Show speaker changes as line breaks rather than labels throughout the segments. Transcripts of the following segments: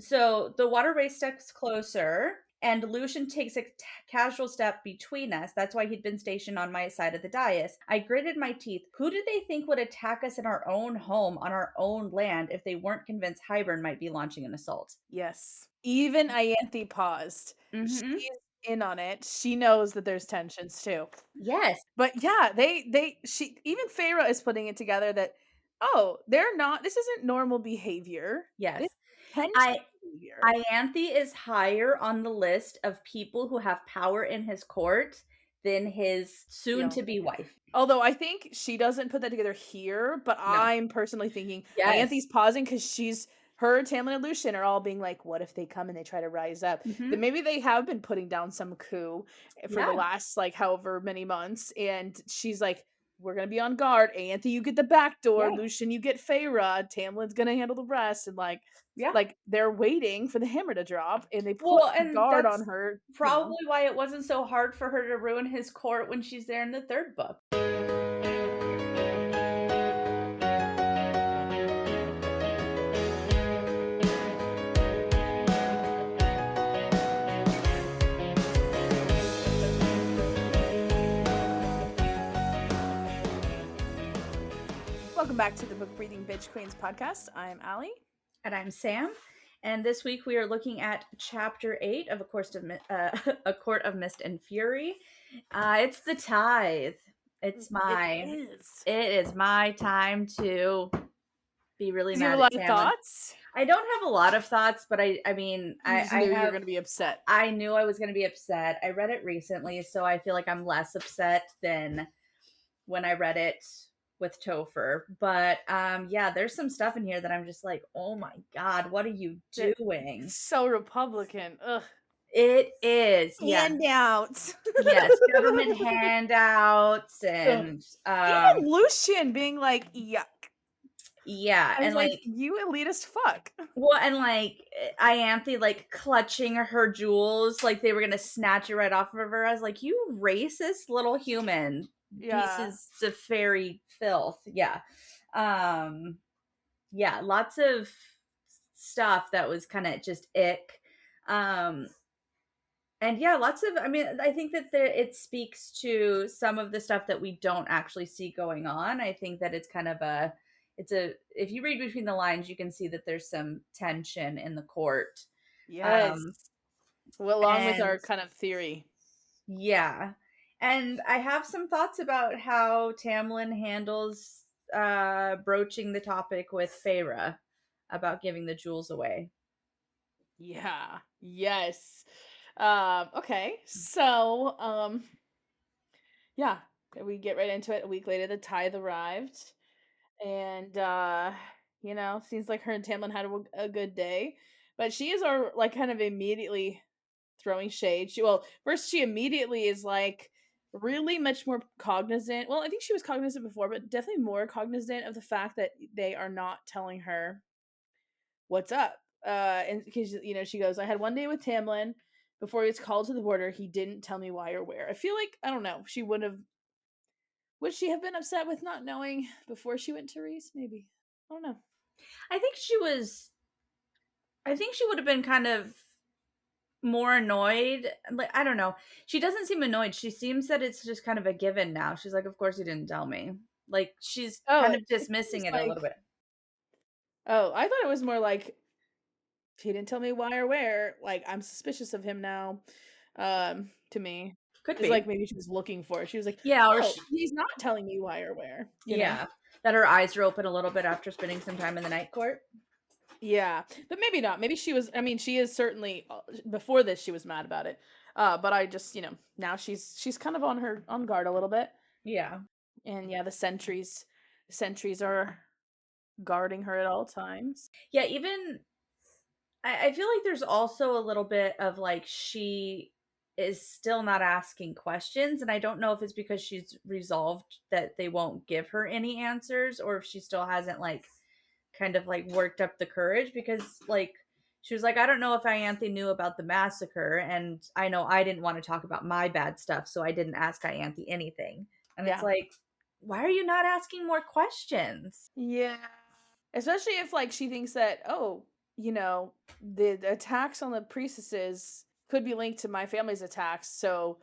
So the water race steps closer, and Lucien takes a casual step between us. That's why he'd been stationed on my side of the dais. I gritted my teeth. Who did they think would attack us in our own home, on our own land, if they weren't convinced Hybern might be launching an assault?
Yes. Even Ianthe paused.
Mm-hmm.
She's in on it. She knows that there's tensions too.
Yes.
But yeah, she even Feyre is putting it together that, oh, they're not this isn't normal behavior. This
Yes.
is tension
I
behavior.
Ianthe is higher on the list of people who have power in his court than his
Fiance.
soon-to-be wife.
Although I think she doesn't put that together here, but
No.
I'm personally thinking
Yes.
Ianthe's pausing because her, Tamlin, and Lucien are all being like, what if they come and they try to rise up? Then
Mm-hmm.
maybe they have been putting down some coup for the
Yeah.
last like however many months, and she's like, we're gonna be on guard. Ianthe, you get the back door.
Yeah.
Lucien, you get Feyre. Tamlin's gonna handle the rest, and
Yeah.
like they're waiting for the hammer to drop, and they put
Well, and
guard on
that's
her.
probably why it wasn't so hard for her to ruin his court when she's there in the third book.
Welcome back to the Book Breathing Bitch Queens podcast. I'm Allie.
And I'm Sam. And this week we are looking at Chapter 8 of A Court of Mist and Fury. It's the Tithe. It is my time to be really
Do you have
mad
a
at
lot of
Tamlin.
thoughts?
I don't have a lot of thoughts, but I mean,
You just
I
knew you were
have.
going to be upset.
I knew I was going to be upset. I read it recently, so I feel like I'm less upset than when I read it with Topher. But yeah, there's some stuff in here that I'm just like, oh my god, what are you doing?
So Republican. Ugh.
It is, yeah.
Handouts.
Yes, government handouts and
Even Lucien being like, yuck.
yeah,
I was
and
like,
like
you elitist fuck.
well, and like Ianthe like clutching her jewels like they were gonna snatch it right off of her. I was like, you racist little human
Yeah.
pieces of fairy filth. Yeah. Um yeah, lots of stuff that was kind of just ick. Um and yeah, lots of I mean, I think that it speaks to some of the stuff that we don't actually see going on. I think that it's kind of if you read between the lines, you can see that there's some tension in the court.
Yes.
Um
Well, along with
and
our kind of theory.
yeah. And I have some thoughts about how Tamlin handles broaching the topic with Feyre about giving the jewels away.
Yeah. Yes. Okay. So, yeah, we get right into it. A week later, the tithe arrived. And seems like her and Tamlin had a good day, but she is our like kind of immediately throwing shade. First she immediately is like really much more cognizant. Well, I think she was cognizant before, but definitely more cognizant of the fact that they are not telling her what's up. And because she goes, I had one day with Tamlin before he was called to the border. He didn't tell me why or where. I feel like I don't know. Would she have been upset with not knowing before she went to Reese? Maybe. I don't know.
I think she would have been kind of more annoyed. Like, I don't know. She doesn't seem annoyed. She seems that it's just kind of a given now. She's like, of course you didn't tell me. Like, she's
Oh,
kind
it
of
seems
dismissing it a
like
little bit.
oh, I thought it was more like he didn't tell me why or where. Like I'm suspicious of him now. To me,
Could
it's
be.
like maybe she was looking for it. She was like,
Yeah, or
"Oh, he's not telling me why or where."
yeah. That her eyes are open a little bit after spending some time in the night court.
Yeah, but maybe not. Maybe she was. I mean, she is certainly before this. She was mad about it. But I just now she's kind of on guard a little bit.
Yeah.
And yeah, the sentries are guarding her at all times.
Yeah, even I feel like there's also a little bit of like she is still not asking questions, and I don't know if it's because she's resolved that they won't give her any answers, or if she still hasn't like kind of like worked up the courage, because like she was like, I don't know if Ianthe knew about the massacre, and I know I didn't want to talk about my bad stuff, so I didn't ask Ianthe anything. And it's
Yeah.
like, why are you not asking more questions?
Yeah. Especially if like she thinks that, oh, you know, the attacks on the priestesses could be linked to my family's attacks. So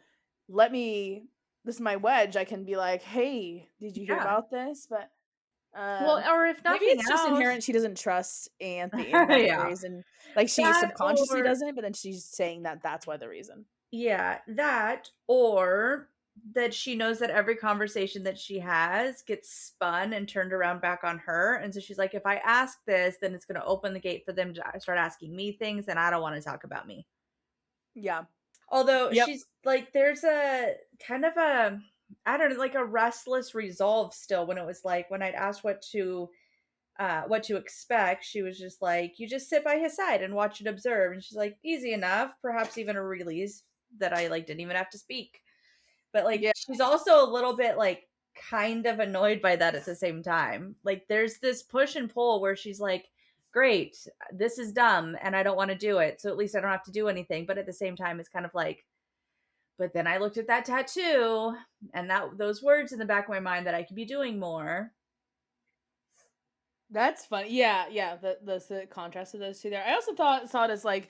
let me, this is my wedge. I can be like, hey, did you hear
Yeah.
about this? But
Well, or if
maybe
nothing
it's just
else,
inherent she doesn't trust Anthe, and that's the
yeah.
reason. Like, she
That
subconsciously
or
doesn't, but then she's saying that that's why the reason.
yeah, that or that she knows that every conversation that she has gets spun and turned around back on her. And so she's like, if I ask this, then it's going to open the gate for them to start asking me things, and I don't want to talk about me.
Yeah.
Although
Yep.
she's like, there's a kind of a, I don't know, like a restless resolve still when it was like, when I'd asked what to expect, she was just like, you just sit by his side and watch and observe. And she's like, easy enough, perhaps even a release that I like didn't even have to speak. But like
Yeah.
she's also a little bit like kind of annoyed by that at the same time. Like there's this push and pull where she's like, great, this is dumb and I don't want to do it. So at least I don't have to do anything. But at the same time, it's kind of like, but then I looked at that tattoo and that those words in the back of my mind that I could be doing more.
That's funny. Yeah, yeah. The contrast of those two there. I also saw it as like,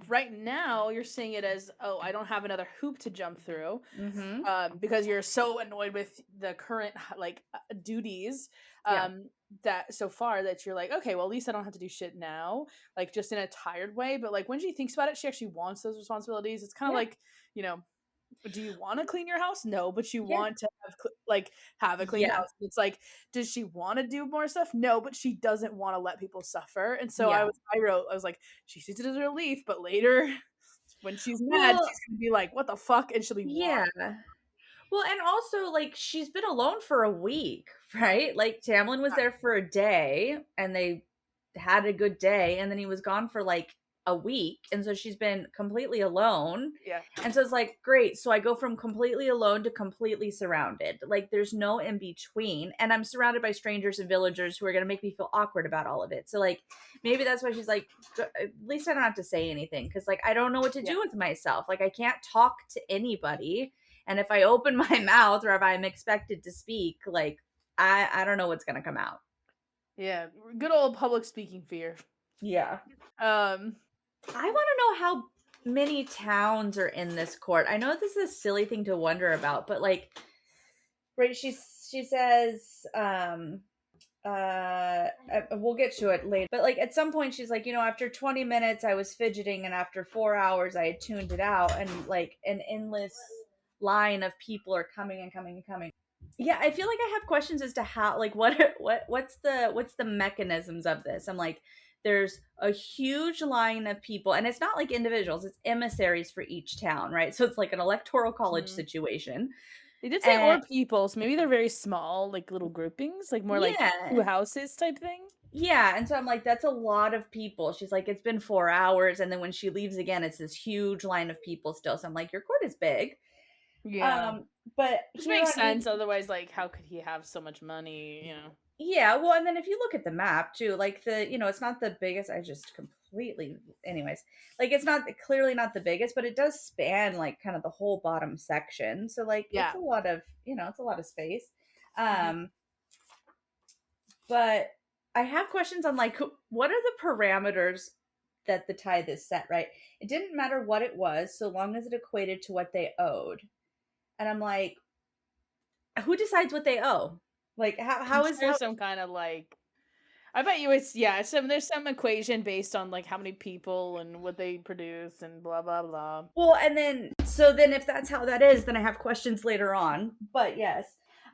right now you're seeing it as, oh, I don't have another hoop to jump through,
Mm-hmm.
because you're so annoyed with the current like duties,
Yeah.
that so far that you're like, okay, well at least I don't have to do shit now, like just in a tired way. But like when she thinks about it, she actually wants those responsibilities. It's kind of
Yeah.
like, you know, do you want to clean your house? No, but you
Yeah.
want to have a clean
Yeah.
house. It's like, does she want to do more stuff? No, but she doesn't want to let people suffer. And so
Yeah.
I was like, she sees it as a relief, but later when she's mad,
Well,
she's gonna be like, what the fuck? And she'll be want.
yeah. Well, and also, like, she's been alone for a week, right? Like, Tamlin was there for a day and they had a good day, and then he was gone for like a week. And so she's been completely alone.
Yeah.
And so it's like, great. So I go from completely alone to completely surrounded. Like, there's no in between. And I'm surrounded by strangers and villagers who are going to make me feel awkward about all of it. So, like, maybe that's why she's like, at least I don't have to say anything because, like, I don't know what to
Yeah.
do with myself. Like, I can't talk to anybody, and if I open my mouth or if I'm expected to speak, like I don't know what's gonna come out.
Yeah. Good old public speaking fear.
Yeah.
Um
I want to know how many towns are in this court. I know this is a silly thing to wonder about, but like, right? She says, we'll get to it later. But like at some point, she's like, after 20 minutes, I was fidgeting, and after 4 hours, I had tuned it out, and like an endless line of people are coming and coming and coming. Yeah, I feel like I have questions as to how, like, what's the mechanisms of this. I'm like, there's a huge line of people, and it's not like individuals, it's emissaries for each town, right? So it's like an electoral college
mhm.
situation.
They did say or
And
people, so maybe they're very small, like little groupings, like more like two
yeah.
houses type thing.
Yeah, and so I'm like, that's a lot of people. She's like, it's been 4 hours, and then when she leaves again, it's this huge line of people still. So I'm like, your court is big.
Yeah.
Um, but
Which
here
makes
on
sense. Otherwise, like, how could he have so much money?
yeah, well, and then if you look at the map too, like it's not the biggest. I just completely, anyways, like it's not clearly not the biggest, but it does span like kind of the whole bottom section. So like it's
Yeah.
a lot of, it's a lot of space.
Mhm.
Um, but I have questions on like what are the parameters that the tithe is set, right? It didn't matter what it was, so long as it equated to what they owed. And I'm like, who decides what they owe? Like
I'm
how is
sure
how
some kind of like, I bet you it's, yeah, there's some equation based on like how many people and what they produce and blah blah blah.
well, and then so then if that's how that is, then I have questions later on. But yes,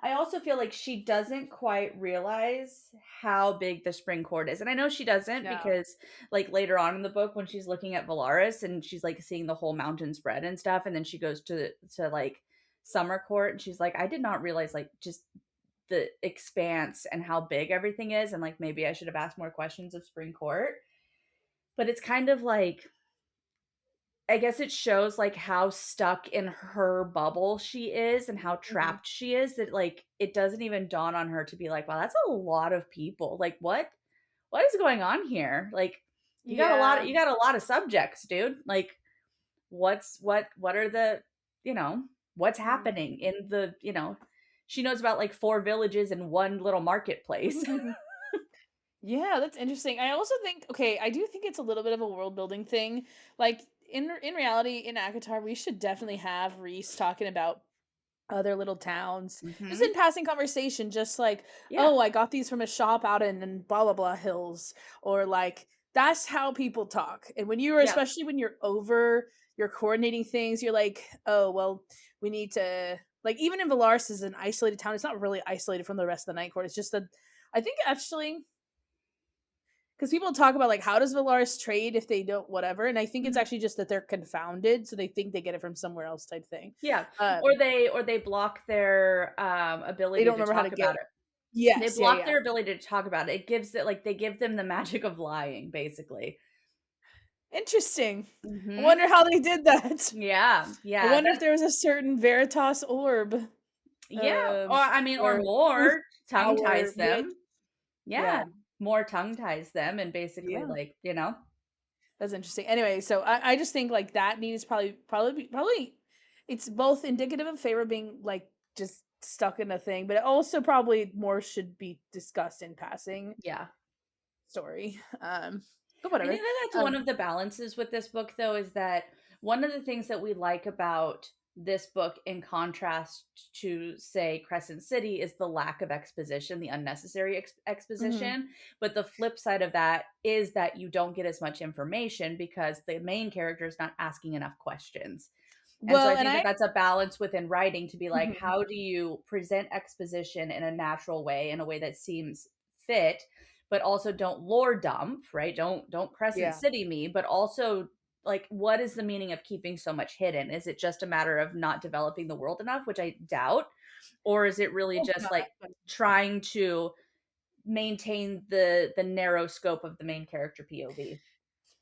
I also feel like she doesn't quite realize how big the spring court is. And I know she doesn't
No.
because like later on in the book when she's looking at Valaris and she's like seeing the whole mountain spread and stuff, and then she goes to like summer court and she's like, I did not realize like just the expanse and how big everything is, and like maybe I should have asked more questions of spring court. But it's kind of like, I guess it shows like how stuck in her bubble she is and how
Mhm.
trapped she is, that like it doesn't even dawn on her to be like, wow, that's a lot of people. Like what is going on here? Like
Yeah.
you got a lot of subjects, dude. Like what are the, you know, what's happening
Mhm.
in the, she knows about like four villages and one little marketplace.
Yeah, that's interesting. I also think okay, I do think it's a little bit of a world building thing. Like in reality, in Akatar, we should definitely have Reese talking about other little towns, just in
Mhm.
passing conversation, just like,
Yeah.
oh, I got these from a shop out in blah blah blah hills, or like that's how people talk. And when you're
Yeah.
especially when you're coordinating things, you're like, oh well, we need to like even in Valaris is an isolated town. It's not really isolated from the rest of the Night Court. It's just that I think actually because people talk about like how does Valaris trade if they don't whatever, and I think it's
Mhm.
actually just that they're confounded, so they think they get it from somewhere else type thing.
Yeah.
Um,
Or they block their,
they
ability
don't
to
remember how to
talk
get
about
it.
it. They
Yes, yeah,
block
yeah.
their ability to talk about it. It gives it like, they give them the magic of lying, basically.
Interesting. I
Mhm.
wonder how they did that.
Yeah.
I
Yeah.
wonder if
That
there was a certain Veritas orb,
yeah. Or I mean, or
or truth
more tongue
power.
ties
Yeah,
them.
yeah,
Yeah. More tongue ties them and basically
yeah.
like, you know?
That's interesting. Anyway, so I just think like that needs probably it's both indicative of Feyre being like just stuck in a thing, but it also probably more should be discussed in passing
Yeah.
story. But
I
whatever.
think that that's one
Um,
of the balances with this book, though, is that one of the things that we like about this book, in contrast to, say, Crescent City, is the lack of exposition, the unnecessary
mhm.
exposition. But the flip side of that is that you don't get as much information because the main character is not asking enough questions. And so
Well,
I
and
think that
I
that's a balance within writing to be like,
mhm.
how do you present exposition in a natural way, in a way that seems fit, but also don't lore dump, right? Don't Crescent
Yeah.
City me, but also like what is the meaning of keeping so much hidden? Is it just a matter of not developing the world enough, which I doubt, or is it really
Hope
just
not,
like
but
trying to maintain the narrow scope of the main character POV?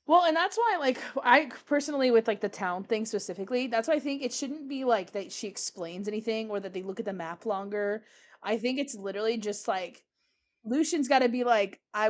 well, and that's why, like, I personally, with like the town thing specifically, that's why I think it shouldn't be like that she explains anything or that they look at the map longer. I think it's literally just like Lucian's got to be like, I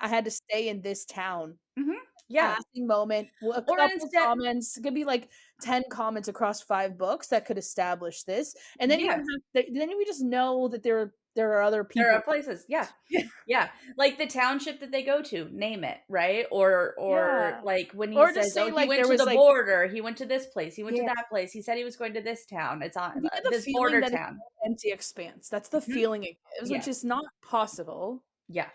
had to stay in this town.
Hmm. Yeah.
Passing moment, a
Or
couple
instead,
comments. It could be like 10 comments across 5 books that could establish this, and then you
yeah,
don't have. Then we just know that there are other
there are
people.
places. Yeah.
Yeah.
Yeah, like the township that they go to, name it, right? Or
Yeah.
like when he
Or just
says, "Oh,
say
he
like
went
there
to
was
the
like
border, he went to this place, he went to
yeah.
that place, he said he was going to this town. It's on
You get the
this
feeling
border
that it's
town."
an empty expanse. That's the
Mhm.
feeling it gives, which
Yeah,
is not possible.
yeah.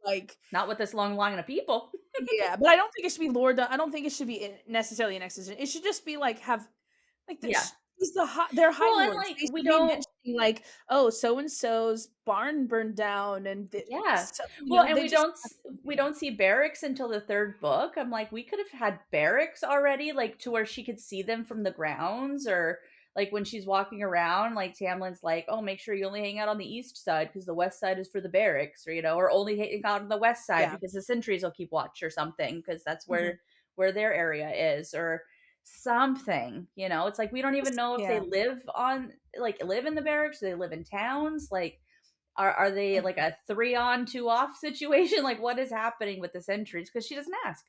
Like,
Not with this long line of people.
yeah, but I don't think it should be lore done. I don't think it should be necessarily an exposition. It should just be like have like
Yeah.
they're high
Well, and
lords.
like
They
we
should be
don't.
mentioning like, oh, so and so's barn burned down, and
Yeah.
so,
Well, and
they just have
we
something.
don't see barracks until the third book. I'm like, we could have had barracks already, like to where she could see them from the grounds, or like when she's walking around, like Tamlin's like, "Oh, make sure you only hang out on the east side because the west side is for the barracks," or or only hang out on the west side
Yeah.
because the sentries will keep watch or something because that's
Mhm.
where their area is, or something. It's like we don't even know if they
Yeah.
live in the barracks, do they live in towns, like are they like
Mhm.
a 3 on 2 off situation? Like what is happening with the sentries? Because she doesn't ask.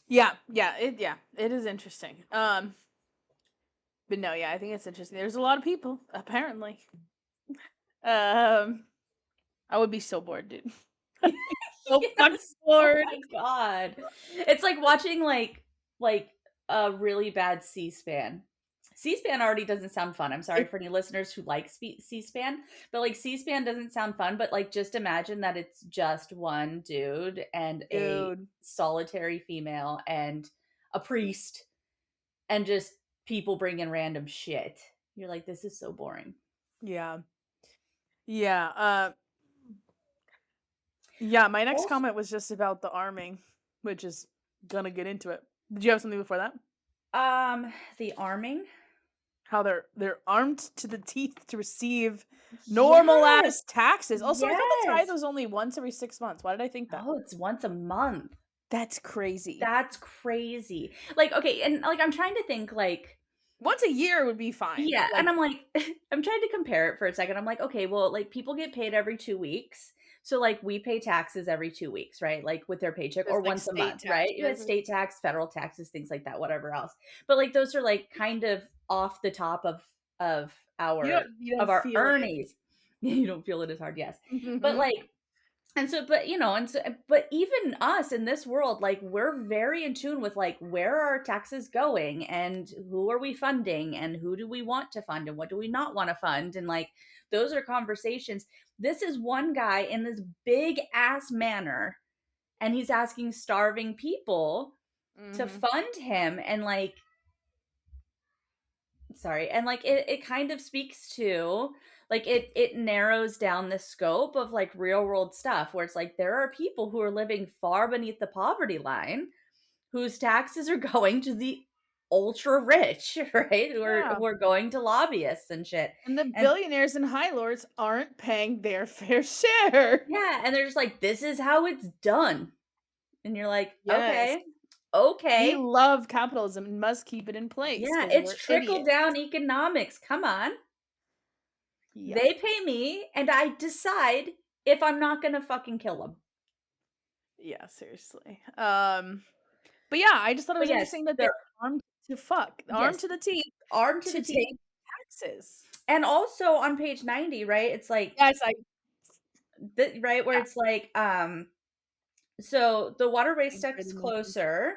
Yeah, it is interesting. But no, yeah, I think it's interesting. There's a lot of people apparently. Um, I would be so bored, dude. So fucking
Yes. Oh
bored.
my god. It's like watching like a really bad C-SPAN. C-SPAN already doesn't sound fun. I'm sorry
It,
for any listeners who like C-SPAN, but like C-SPAN doesn't sound fun, but like just imagine that it's just one dude and a
dude.
solitary female and a priest and just people bringing random shit. You're like, this is so boring.
Yeah. Yeah. Yeah, my next
Also,
comment was just about the arming, which is gonna get into it. Did you have something before that?
the arming.
How they're armed to the teeth to receive normal
Yes,
ass taxes. Also, I thought the tithe
yes.
was only once every 6 months. Why did I think that?
No, it's once a month.
That's crazy.
That's crazy. Like, okay, and like I'm trying to think like
Once a year would be fine.
yeah, and
Like
I'm like I'm trying to compare it for a second. I'm like, okay, well, like people get paid every 2 weeks. So like we pay taxes every 2 weeks, right? Like with their paycheck
there's
or
like
once a
state
month, right? You had
taxes.
state tax, federal taxes, things like that, whatever else. But like those are like kind of off the top of
You
our
don't
of our
feel it.
earnings. You don't feel it as hard, yes. But
Mhm.
like And so, but but even us in this world, like, we're very in tune with like where are our taxes going and who are we funding and who do we want to fund and what do we not want to fund. And like, those are conversations. This is one guy in this big ass manor, and he's asking starving people to
Mhm.
fund him. And like, sorry, and like it kind of speaks to like it narrows down the scope of like real world stuff where it's like there are people who are living far beneath the poverty line whose taxes are going to the ultra rich, right,
Yeah.
who are going to lobbyists and shit.
And the
And
billionaires and high lords aren't paying their fair share.
yeah, and they're just like, this is how it's done. And you're like,
Yes.
okay,
We
okay,
love capitalism and must keep it in place
yeah,
because
it's
we're
trickle
idiots.
down economics, come on.
Yep.
They pay me and I decide if I'm not gonna fucking kill them.
Yeah, seriously. But yeah, I just thought it
But
was
yes,
interesting that they're
they're
armed to fuck, armed
yes,
to the teeth
armed to
to
the teeth.
take taxes.
And also on page 90, right? It's like
Yes, I
right where
yeah,
it's like so the water race
thanks for
steps
the mention.
closer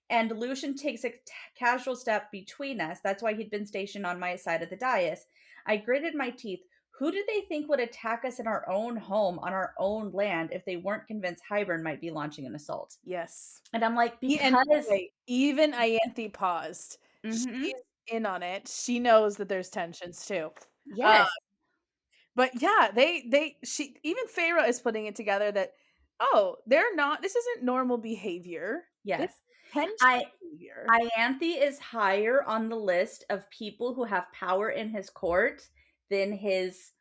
and Lucian takes a casual step between us. That's why he'd been stationed on my side of the dais. I gritted my teeth. Who did they think would attack us in our own home on our own land if they weren't convinced Hybern might be launching an assault?
Yes.
And I'm like,
And by
because
the way, even Ianthe paused.
mhm,
She's in on it. She knows that there's tensions too. Uh,
yes,
but yeah, she even Feyre is putting it together that, oh, they're not this isn't normal behavior. This
yes.
is tension
I
behavior.
Ianthe is higher on the list of people who have power in his court than his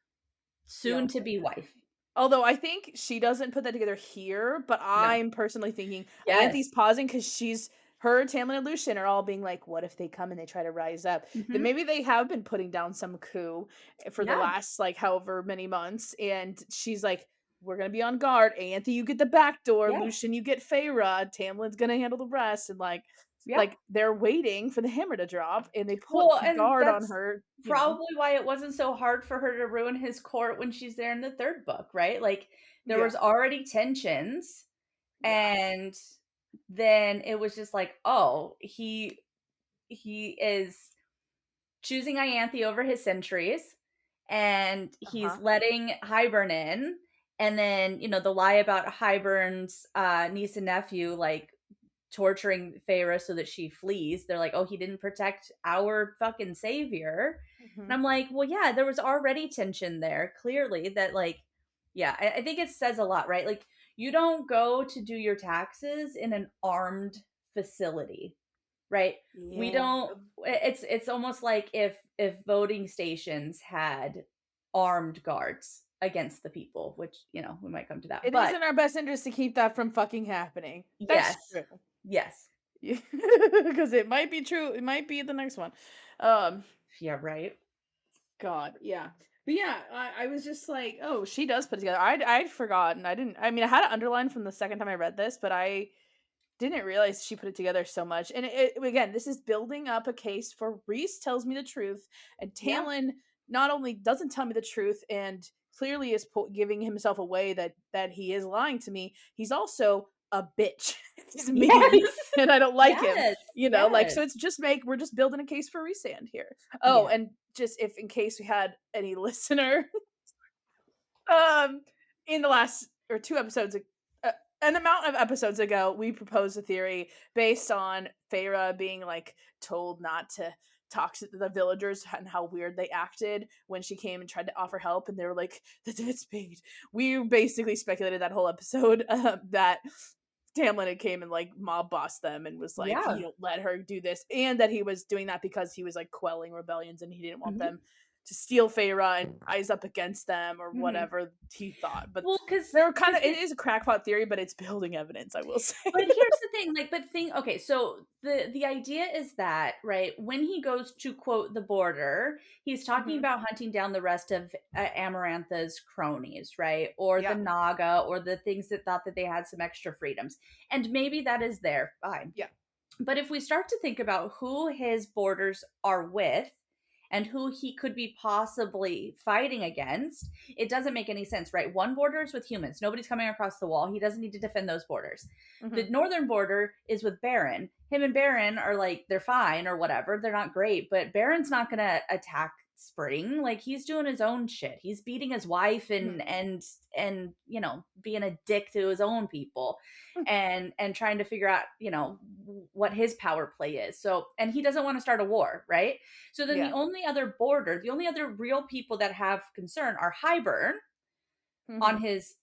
soon to
Fiance.
be wife.
Although I think she doesn't put that together here, but
No.
I'm personally thinking Ianthe's
Yes.
pausing because she's her, Tamlin, and Lucien are all being like, "What if they come and they try to rise up?" Then
Mhm.
maybe they have been putting down some coup for the
Yeah.
last like however many months, and she's like, "We're gonna be on guard. Ianthe, you get the back door.
Yeah.
Lucien, you get Feyre. Tamlin's gonna handle the rest." And
Yeah.
like they're waiting for the hammer to drop, and they put
Well, and
guard on
that's
her.
probably why it wasn't so hard for her to ruin his court when she's there in the third book, right? Like there
Yeah,
was already tensions,
yeah,
and then it was just like, oh, he is choosing Ianthe over his sentries, and
uh
he's
huh,
letting Hybern in. And then, the lie about Hybern's niece and nephew, like torturing Feyre so that she flees. They're like, oh, he didn't protect our fucking savior.
hmm
And I'm like, well, yeah, there was already tension there, clearly, that, like, yeah, I think it says a lot, right? Like, you don't go to do your taxes in an armed facility, right? We
yeah.
don't it's almost like if voting stations had armed guards against the people, which, we might come to that.
It is
But
in our best interest to keep that from fucking happening. That's
yes.
true.
Yes.
Because it might be true. It might be the next one. Um,
Yeah, right.
God, yeah. But yeah, I was just like, oh, she does put it together. I'd forgotten. I mean, I had it underlined from the second time I read this, but I didn't realize she put it together so much. And again, this is building up a case for Reese tells me the truth, and
Yeah.
Tamlin not only doesn't tell me the truth and clearly is giving himself away that he is lying to me. He's also a bitch. He's mean,
Yes.
and I don't like him.
Yes.
Like
Yes.
so. It's just we're just building a case for Resand here. Oh,
Yeah.
and just if in case we had any listener um, in the last or 2 episodes uh, an amount of episodes ago, we proposed a theory based on Feyre being, like, told not to talk to the villagers and how weird they acted when she came and tried to offer help, and they were like, "The debt's paid." We basically speculated that whole episode, that Tamlin had came and, like, mob bossed them and was like,
Yeah.
"You don't let her do this," and that he was doing that because he was, like, quelling rebellions and he didn't want
Mhm.
them to steal Feyre and rise up against them or
Mhm.
whatever he thought. But
Well, because
they were kind
because
of it is a crackpot theory, but it's building evidence, I will say.
but here's the thing, like, but think, okay, so the idea is that, right, when he goes to quote the border, he's talking
Mhm.
about hunting down the rest of Amarantha's cronies, right, or the
Yeah.
Naga, or the things that thought that they had some extra freedoms, and maybe that is there, fine.
Yeah.
But if we start to think about who his borders are with, and who he could be possibly fighting against, it doesn't make any sense, right? One border is with humans. Nobody's coming across the wall. He doesn't need to defend those borders. The
Mhm.
northern border is with Baron. Him and Baron are like, they're fine or whatever. They're not great, but Baron's not going to attack Spring. Like, he's doing his own shit. He's beating his wife and
Mhm.
you know, being a dick to his own people and trying to figure out, you know, what his power play is. So, and he doesn't want to start a war, right? So then the
Yeah.
only other border, the only other real people that have concern are Hybern on
Mhm.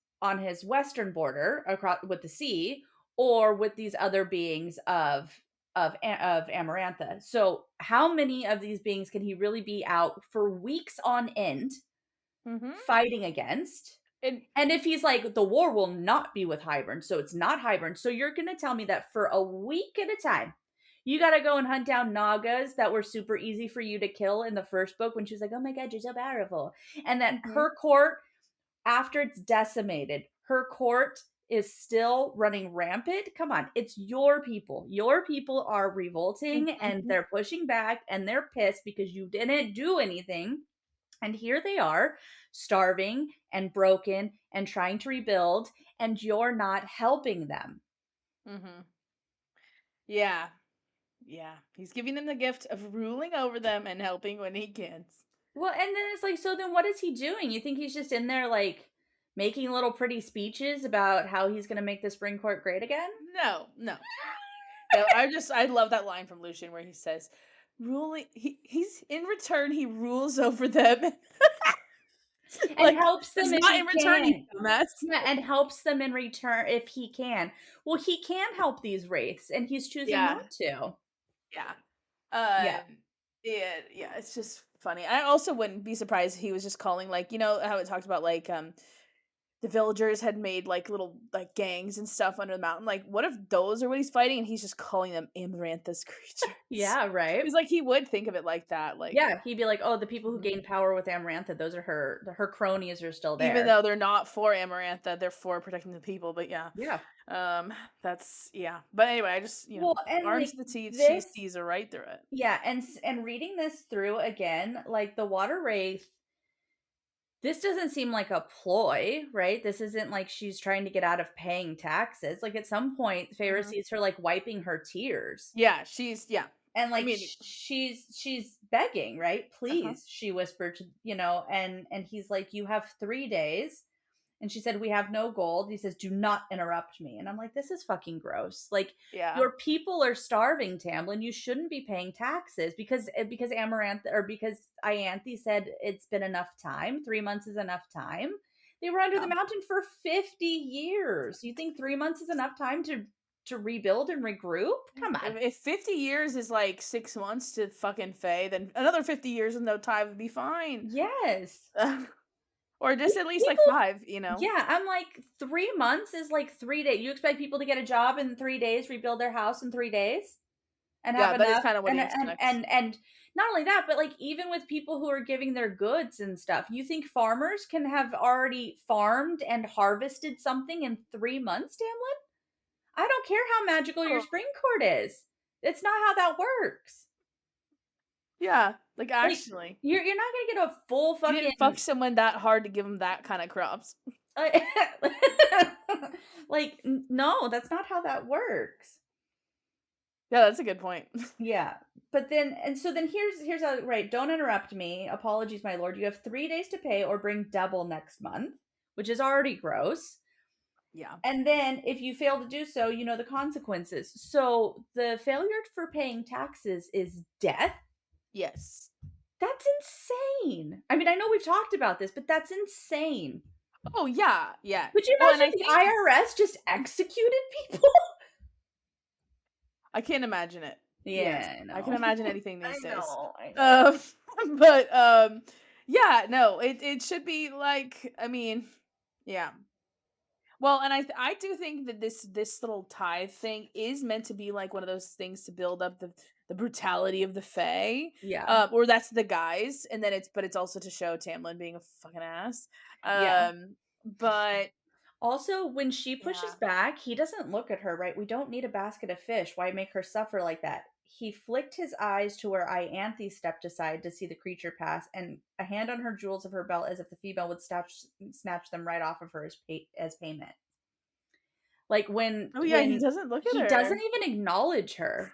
his western border across with the sea, or with these other beings of Amarantha. So how many of these beings can he really be out for weeks on end
Mhm.
fighting against?
And
And if he's like, the war will not be with Hybern, so it's not Hybern. So you're gonna tell me that for a week at a time, you gotta go and hunt down Nagas that were super easy for you to kill in the first book when she was like, oh my god, you're so powerful. And that
Mhm.
her court, after it's decimated, her court is still running rampant. Come on, it's your people. Your people are revolting and
Mhm.
they're pushing back and they're pissed because you didn't do anything. And here they are, starving and broken and trying to rebuild, and you're not helping them.
Mhm. Yeah. Yeah. He's giving them the gift of ruling over them and helping when he can.
Well, and then it's like, so then what is he doing? You think he's just in there, like, making little pretty speeches about how he's going to make the spring court great again?
No, no. No, I love that line from Lucien where he says, ruling he's in return he rules over them.
And
Like,
helps
it's
them if
not
he
in return, you
can.
dumbass.
Yeah, and helps them in return if he can. Well, he can help these wraiths, and he's choosing
Yeah,
not to.
yeah.
Yeah.
Yeah, it's just funny. I also wouldn't be surprised if he was just calling, like, how it talked about, like, the villagers had made, like, little, like, gangs and stuff under the mountain. Like, what if those are what he's fighting and he's just calling them Amarantha's creatures?
Yeah, right.
He's like, he would think of it like that, like,
Yeah, he'd be like, "Oh, the people who
Mhm.
gain power with Amarantha, those are her cronies are still
Even
there."
though they're not for Amarantha, they're for protecting the people, but yeah.
Yeah.
Um, that's yeah. But anyway, I just,
Well, and
arms
like
to the teeth, she
this,
sees her right through it.
yeah, and reading this through again, like the water wraith, this doesn't seem like a ploy, right? This isn't like she's trying to get out of paying taxes. Like at some point, Feyre
Mhm.
sees her like wiping her tears.
Yeah,
And
I
like
mean,
she's begging, right?
uh-huh.
Please, she whispered to, and he's like, you have 3 days. And she said, we have no gold. He says, do not interrupt me. And I'm like, this is fucking gross. Like,
Yeah.
your people are starving, Tamlin. You shouldn't be paying taxes because Amaranth, or because Ianthe said it's been enough time. 3 months is enough time. They were under the
Yeah.
mountain for 50 years. You think 3 months is enough time to rebuild and regroup? Come on.
If 50 years is like 6 months to fucking Faye, then another 50 years with no tithe would be fine.
Yes.
Or just at least like
People,
5,
yeah, I'm like, 3 months is like 3 days. You expect people to get a job in 3 days, rebuild their house in 3 days, and have
Yeah, that is
enough,
kind of what he expects.
and not only that, but like even with people who are giving their goods and stuff, you think farmers can have already farmed and harvested something in 3 months, Tamlin? I don't care how magical your
Oh,
spring court is. It's not how that works.
yeah, like
Like,
actually.
you're not gonna get a full
You didn't fuck
fucking
someone that hard to give them that kind of crops.
like, no, that's not how that works.
Yeah, that's a good point.
Yeah. But then, and so then here's how, right, don't interrupt me. Apologies, my lord. You have 3 days to pay or bring double next month, which is already gross.
Yeah.
And then if you fail to do so, you know the consequences. So the failure for paying taxes is death.
Yes.
That's insane. I mean, I know we've talked about this, but that's insane.
Oh, yeah, yeah.
Could you
Well, and
imagine
I
if the
think
IRS just executed people?
I can't imagine it. Yes,
Yeah, I
I can
know.
imagine anything
I
these days.
know. I know.
Um, but, yeah, no, it should be like, I mean, yeah. Well, and I do think that this little tithe thing is meant to be like one of those things to build up the brutality of the Fae,
Yeah.
or that's the guys, and then it's also to show Tamlin being a fucking ass.
Yeah.
But
Also, when she pushes
yeah,
back, he doesn't look at her, right? We don't need a basket of fish. Why make her suffer like that? he flicked his eyes to where Ianthe stepped aside to see the creature pass, and a hand on her jewels of her belt as if the female would snatch them right off of her as payment. Like
Oh, yeah, he
when
doesn't look at
he doesn't
her.
even acknowledge her,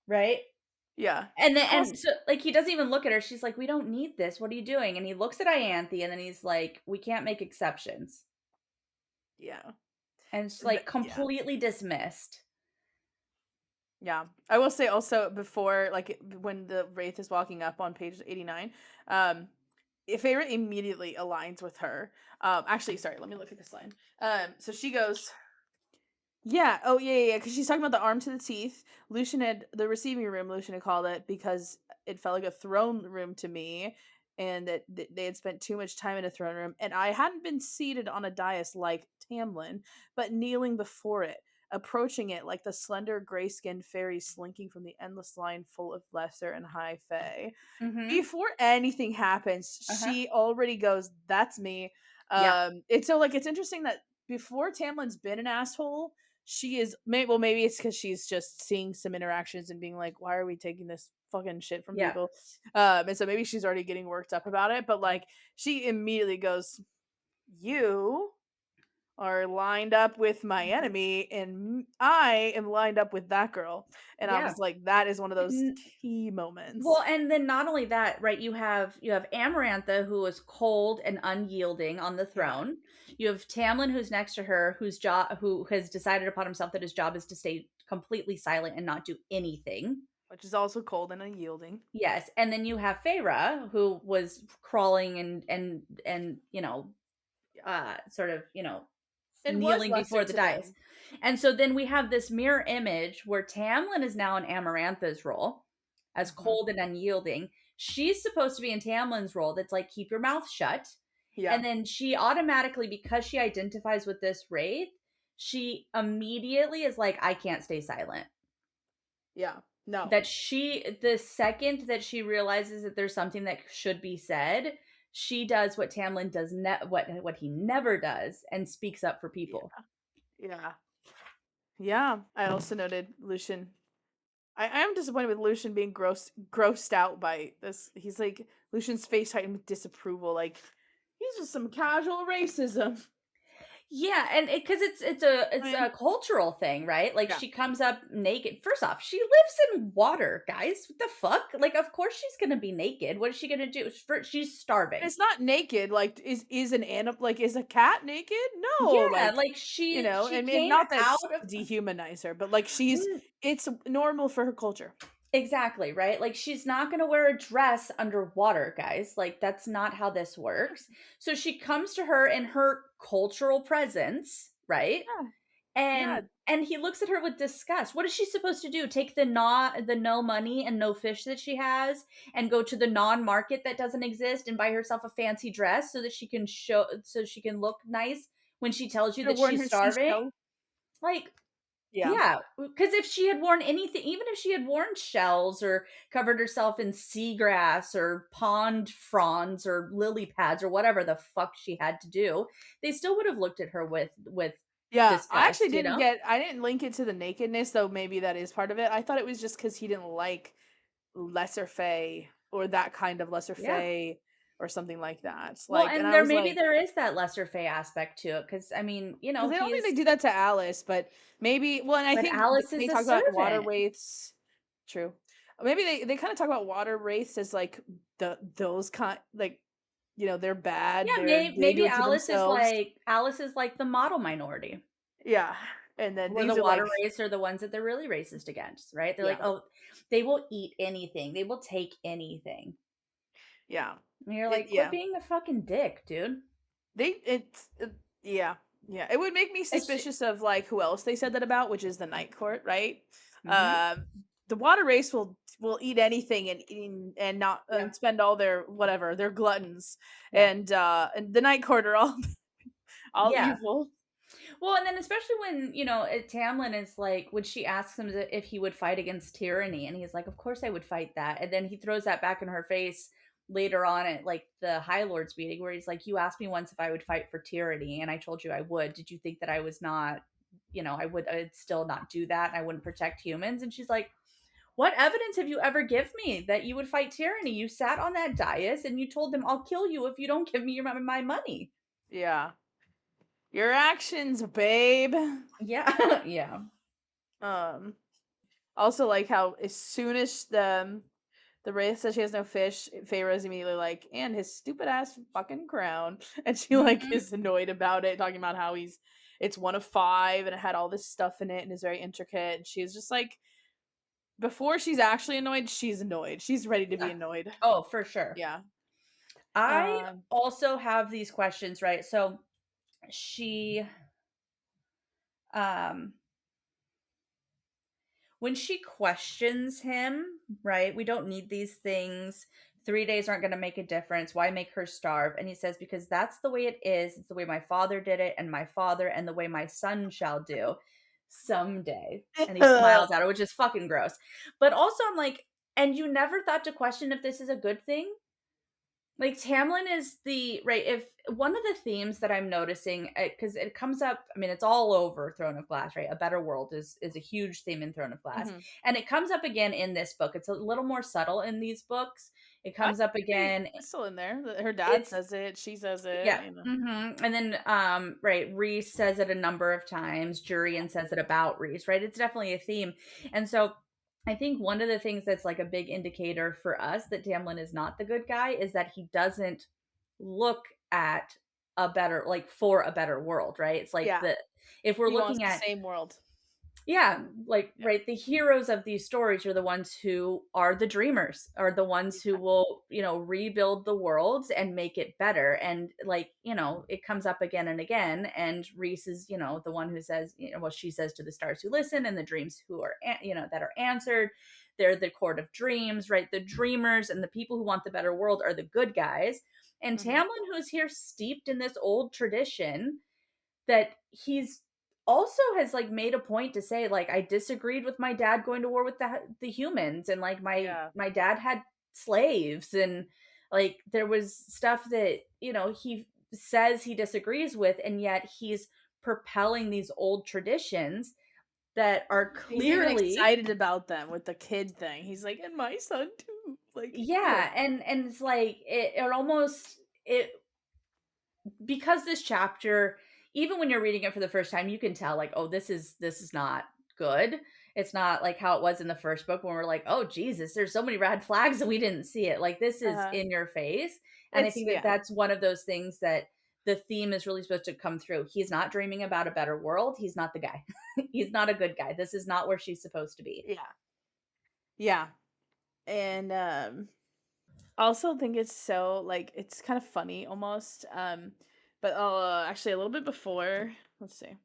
right?
Yeah.
And then
Also
and so like he doesn't even look at her. She's like, "We don't need this. What are you doing?" And he looks at Ianthe, and then he's like, "We can't make exceptions."
yeah.
And it's
The
like
yeah.
completely dismissed.
Yeah. I will say also before, like, when the wraith is walking up on page 89, um, Feyre immediately aligns with her. Actually, sorry, let me look at this line. So she goes, yeah. Oh, yeah. Because she's talking about the arm to the teeth. Lucien had the receiving room. Lucien had called it because it felt like a throne room to me, and that they had spent too much time in a throne room, and I hadn't been seated on a dais like Tamlin, but kneeling before it, approaching it like the slender, gray-skinned fairy slinking from the endless line full of lesser and high fae.
Mhm.
Before anything happens,
Uh-huh.
she already goes, "That's me."
Yeah.
It's so like it's interesting that before Tamlin's been an asshole, she is maybe it's because she's just seeing some interactions and being like, why are we taking this fucking shit from
Yeah.
people? And so maybe she's already getting worked up about it, but like she immediately goes, you are lined up with my
Mhm.
enemy, and I am lined up with that girl. And I
Yeah.
was like, that is one of those
N
key moments.
Well, and then not only that, right, you have Amarantha, who is cold and unyielding on the
Yeah.
throne. You have Tamlin, who's next to her, who has decided upon himself that his job is to stay completely silent and not do anything.
Which is also cold and unyielding.
Yes, and then you have Feyre, who was crawling and sort of,
And was
kneeling
lesser
before the
to
dais.
them.
And so then we have this mirror image where Tamlin is now in Amarantha's role as
Mhm.
cold and unyielding. She's supposed to be in Tamlin's role that's like, keep your mouth shut.
Yeah.
And then she automatically, because she identifies with this wraith, she immediately is like, I can't stay silent.
Yeah. No.
The second that she realizes that there's something that should be said, she does what Tamlin does, what he never does, and speaks up for
Yeah.
people.
Yeah. Yeah. I also noted Lucian. I am disappointed with Lucian being grossed out by this. He's like Lucian's face heightened with disapproval. Like he's just some casual racism.
Yeah, and because
I
it's a
mean,
cultural thing, right? Like
yeah.
she comes up naked. First off, she lives in water, guys. What the fuck? Like, of course she's gonna be naked. What is she gonna do? She's starving.
It's not naked. Like is an animal like is a cat naked? No.
Yeah,
Like
like she
I mean,
came
not that
out of
dehumanize her, but like it's normal for her culture.
exactly, right? Like she's not going to wear a dress underwater, guys. Like that's not how this works. So she comes to her in her cultural presence, right?
Yeah. Yeah.
And he looks at her with disgust. What is she supposed to do? Take the no money and no fish that she has and go to the non-market that doesn't exist and buy herself a fancy dress so that she can look nice when she tells you
Should have
that
worn
she's
her
starving?
seashell.
Like,
Yeah.
yeah, because if she had worn anything, even if she had worn shells or covered herself in seagrass or pond fronds or lily pads or whatever the fuck she had to do, they still would have looked at her with
Yeah, I actually
disgust, you know?
I didn't link it to the nakedness, though maybe that is part of it. I thought it was just because he didn't like lesser fae or that kind of lesser
Yeah.
fae or something like that.
Well,
And
and
I
there
was
maybe
like,
there is that lesser fey aspect to it because I mean,
because I don't think they
he's
do that to Alice, but maybe. Well, and I
but
think
Alice
they
is a
talk about water
servant.
wraiths. True. Maybe they kind of talk about water wraiths as like those kind like they're bad.
Yeah,
They do
maybe
it to themselves.
Alice is like the model minority.
Yeah, and then
Where the
these are
water
like
race are the ones that they're really racist against, right? They're like,
yeah,
"Oh, they will eat anything. They will take anything."
yeah,
And you're like, "Quit
yeah.
being a fucking dick, dude."
Yeah, yeah. It would make me
It's
suspicious of like who else they said that about, which is the Night Court, right?
mhm.
Um, the Water Race will eat anything and not
Yeah.
and spend all their whatever. They're gluttons,
Yeah.
and the Night Court are all all
Yeah.
evil.
Well, and then especially when, Tamlin is like, when she asks him if he would fight against tyranny, and he's like, "Of course I would fight that." And then he throws that back in her face later on at like the High Lords meeting where he's like, "You asked me once if I would fight for tyranny, and I told you I would. Did you think that I was not, I'd still not do that and I wouldn't protect humans?" And she's like, what evidence have you ever give me that you would fight tyranny? You sat on that dais and you told them, I'll kill you if you don't give me my money.
Yeah. Your actions, babe.
Yeah. Yeah.
Um, Also like how as soon as the wraith says she has no fish, Feyre's immediately like, and his stupid ass fucking crown. And she like
Hmm.
is annoyed about it, talking about how it's one of five and it had all this stuff in it and is very intricate. And she's just like, before she's actually annoyed, she's annoyed. She's ready to be
Yeah.
annoyed.
Oh, for sure.
Yeah.
I
Um,
also have these questions, right? So she um when she questions him, right? We don't need these things. 3 days aren't going to make a difference. Why make her starve? And he says, because that's the way it is. It's the way my father did it, and my father, and the way my son shall do someday. And he smiles at her, which is fucking gross. But also, I'm like, and you never thought to question if this is a good thing? Like Tamlin is the right. If one of the themes that I'm noticing, because it comes up, I mean, it's all over Throne of Glass, right? A better world is a huge theme in Throne of Glass,
mhm.
and it comes up again in this book. It's a little more subtle in these books. It
I
comes up
agree.
again.
It's still in there. Her dad
It's
says it. She says it.
yeah.
You know.
And then right, Reese says it a number of times. Jurian says it about Reese, right? It's definitely a theme. And so I think one of the things that's like a big indicator for us that Tamlin is not the good guy is that he doesn't look at a better like for a better world, right? It's like
Yeah.
the if we're
He wants
looking
the
at
same world.
yeah, like
Yeah.
right, the heroes of these stories are the ones who are the dreamers, are the ones who
Exactly.
will, rebuild the worlds and make it better. And like, it comes up again and again. And Reese is, the one who says, well, she says to the stars who listen and the dreams who are, that are answered. They're the court of dreams, right? The dreamers and the people who want the better world are the good guys. And
Mhm.
Tamlin, who is here steeped in this old tradition, that he's also has like made a point to say like I disagreed with my dad going to war with the humans, and like my
Yeah.
my dad had slaves, and like there was stuff that he says he disagrees with, and yet he's propelling these old traditions that are
He's even
clearly
excited about them with the kid thing. He's like, "And my son too." Like, ugh.
yeah. And it's like it almost it because this chapter, even when you're reading it for the first time, you can tell like, oh, this is not good. It's not like how it was in the first book when we're like, oh Jesus, there's so many red flags and we didn't see it. Like this is
Uh,
in your face. And I
it's
think that
yeah.
that's one of those things that the theme is really supposed to come through. He's not dreaming about a better world. He's not the guy. He's not a good guy. This is not where she's supposed to be.
Yeah. Yeah. And also think it's so like it's kind of funny almost. But actually a little bit before, let's see.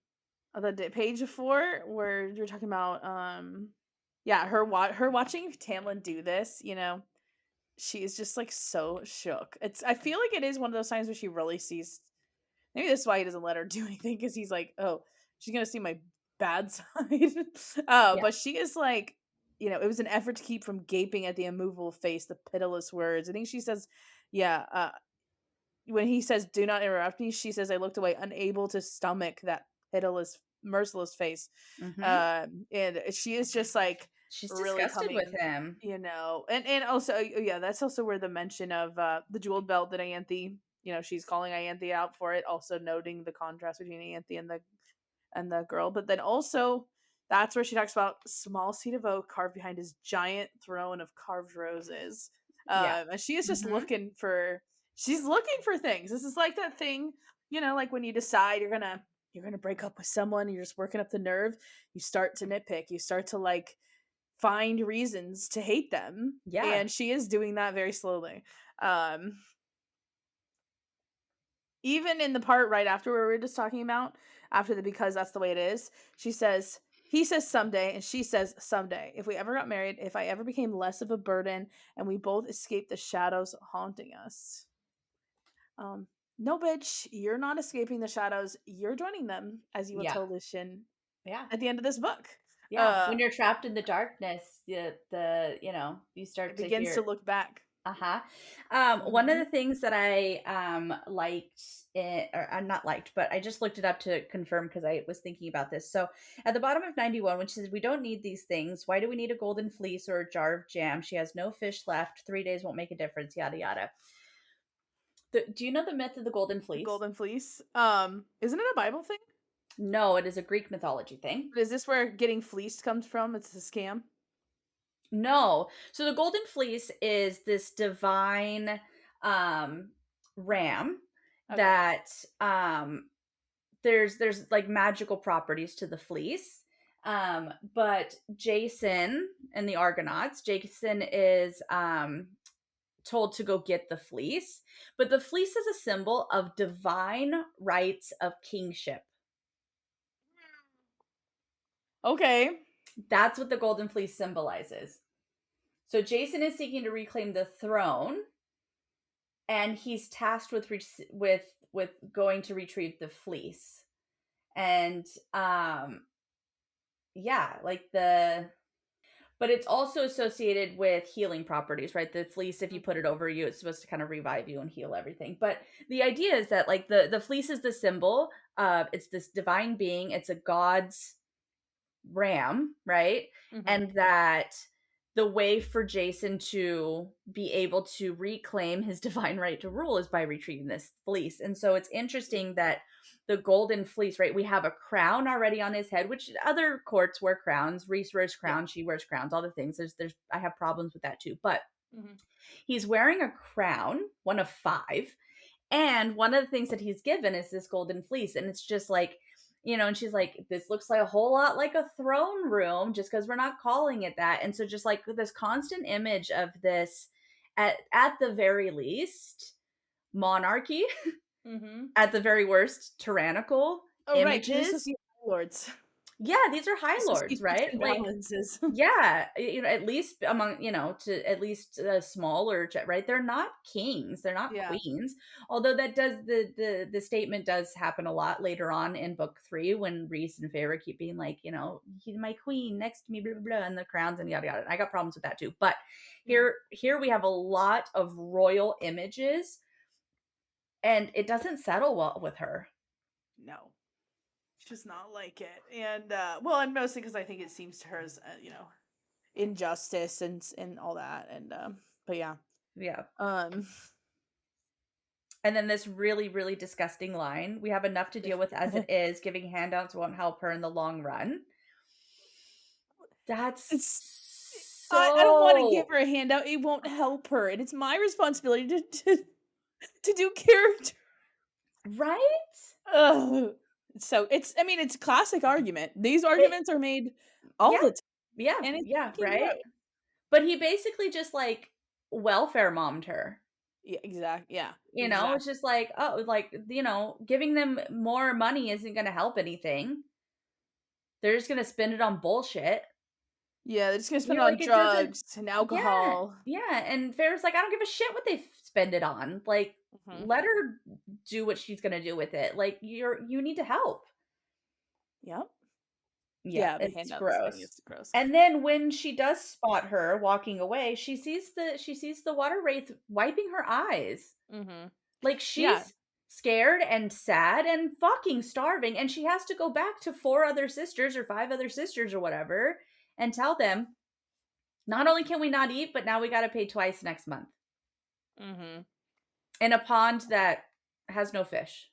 Page before where you're talking about yeah, her watching Tamlin do this, she is just like so shook. I feel like it is one of those times where she really sees. Maybe that's why he doesn't let her do anything because he's like, oh, she's gonna see my bad side.
Yeah.
But she is like, it was an effort to keep from gaping at the immovable face, the pitiless words. I think she says, yeah. When he says, "Do not interrupt me," she says, "I looked away, unable to stomach that pitiless, merciless face."
Hmm.
And she is just like
She's
really
disgusted with
coming,
him.
and also, yeah, that's also where the mention of the jeweled belt that Ianthe, she's calling Ianthe out for it, also noting the contrast between Ianthe and the girl. But then also, that's where she talks about small seat of oak carved behind his giant throne of carved roses.
Yeah.
And she is just
Hmm.
she's looking for things. This is like that thing, like when you decide you're gonna break up with someone, you're just working up the nerve, you start to nitpick, you start to like find reasons to hate them.
Yeah.
And she is doing that very slowly. Um, Even in the part right after where we were just talking about, after the because that's the way it is, he says someday, and she says someday. If we ever got married, if I ever became less of a burden, and we both escaped the shadows haunting us. Um, no, bitch, you're not escaping the shadows. You're joining them, as you will
Yeah.
tell Lucien
Yeah.
at the end of this book.
Yeah,
Uh,
when you're trapped in the darkness, you
it
start to
begins to
hear
look back.
Uh-huh. One of
Mhm.
the things that I liked it, or not liked, but I just looked it up to confirm because I was thinking about this. So at the bottom of 91, which says we don't need these things. Why do we need a golden fleece or a jar of jam? She has no fish left. 3 days won't make a difference. Yada yada. Do you know the myth of the golden
The
fleece?
golden fleece. Isn't it a Bible thing?
No, it is a Greek mythology thing.
Is this where getting fleeced comes from? It's a scam?
No. So the golden fleece is this divine um ram
Okay.
that there's like magical properties to the fleece. But Jason and the Argonauts, Jason is told to go get the fleece, but the fleece is a symbol of divine rights of kingship.
Okay.
That's what the golden fleece symbolizes. So Jason is seeking to reclaim the throne, and he's tasked with with going to retrieve the fleece. And yeah, like the but it's also associated with healing properties, right? The fleece, if you put it
Mhm.
over you, it's supposed to kind of revive you and heal everything. But the idea is that like the fleece is the symbol of it's this divine being, it's a god's ram, right?
Mhm.
And that the way for Jason to be able to reclaim his divine right to rule is by retrieving this fleece. And so it's interesting that the golden fleece, right? We have a crown already on his head, which other courts wear crowns. Reese wears
Yeah.
crowns, she wears crowns, all the things. There's I have problems with that too. But
Mhm.
he's wearing a crown, one of five, and one of the things that he's given is this golden fleece. And it's just like, and she's like, this looks like a whole lot like a throne room just because we're not calling it that. And so just like this constant image of this, at the very least, monarchy,
Mhm.
at the very worst, tyrannical
Oh, right, because this was
images.
the lords.
Yeah, these are high
This was the
lords,
checks
right?
and
Like,
balances.
yeah, at least among, to at least a smaller, right? They're not kings, they're not
Yeah.
queens. Although that does the statement does happen a lot later on in book 3 when Reese and Feyre keep being like, he's my queen next to me, blah blah blah, and the crowns and yada yada. I got problems with that too. But
Mhm.
here we have a lot of royal images, and it doesn't settle well with her.
No. She does not like it. And well, and mostly because I think it seems to her as injustice and all that. And but yeah.
Yeah.
Um
And then this really, really disgusting line: we have enough to deal with as it is. Giving handouts won't help her in the long run.
it's
That's
I don't want to give
so
her a handout. It won't help her. And it's my responsibility to do character.
right.
Ugh. So it's I mean, it's a classic argument. These
It,
arguments are made all
yeah,
the time.
yeah,
And it's
yeah,
fucking
right.
gross.
But he basically just like welfare mommed her.
Yeah, Yeah,
It's just like, oh, like, giving them more money isn't going to help anything. They're just going to spend it on bullshit.
Yeah, they're just gonna spend it on
Like, it doesn't.
drugs and
Yeah,
alcohol.
yeah, and Farrah's like, "I don't give a shit what they spend it on, like,
Mhm.
let her do what she's gonna do with it, like, you need to help."
Yep.
Yeah,
Yeah, the
it's
handouts thing
gross.
is gross.
And then when she does spot her walking away, she sees the water wraith wiping her eyes.
Mhm.
Like,
Yeah.
she's scared and sad and fucking starving, and she has to go back to 4 other sisters or 5 other sisters or whatever and tell them, "Not only can we not eat, but now we gotta pay twice next month."
Mhm.
In a pond that has no fish.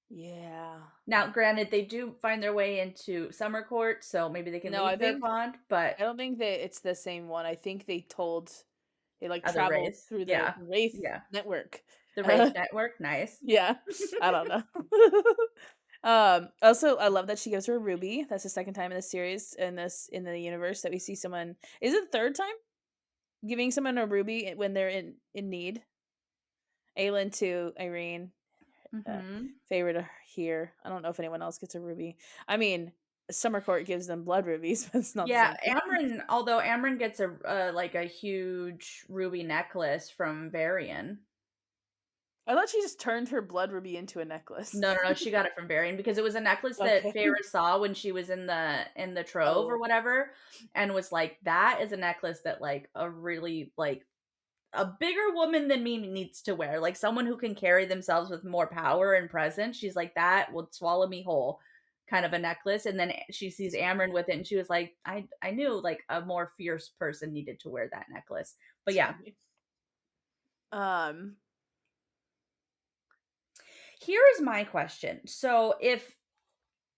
Yeah.
Now, granted, they do find their way into summer court, so maybe they can
No,
leave their pond, but
I don't think that it's the same one. I think they like
other
traveled
race.
through the
Yeah.
Wraith
Yeah.
network.
The Wraith
Uh,
Network, nice.
yeah. I don't know. Also I love that she gives her a ruby. That's the second time in the series in the universe that we see someone is it the third time? Giving someone a ruby when they're in need. Aelin to Irene, uh,
Mhm.
Feyre to here. I don't know if anyone else gets a ruby. I mean, Summer Court gives them blood rubies, but it's not the
Yeah,
same thing.
Although Amryn gets like a huge ruby necklace from Varian.
I thought she just turned her blood ruby into a necklace.
No, no, no, she got it from Varian because it was a necklace that
Okay.
Feyre saw when she was in the trove or
Oh.
whatever, and was like, "That is a necklace that, like, a really, like, a bigger woman than me needs to wear, like someone who can carry themselves with more power and presence. She's like, that would swallow me whole, kind of a necklace. And then she sees Amryn with it, and she was like, I knew like a more fierce person needed to wear that necklace. But
It's
yeah,
funny. Um,
here is my question. So if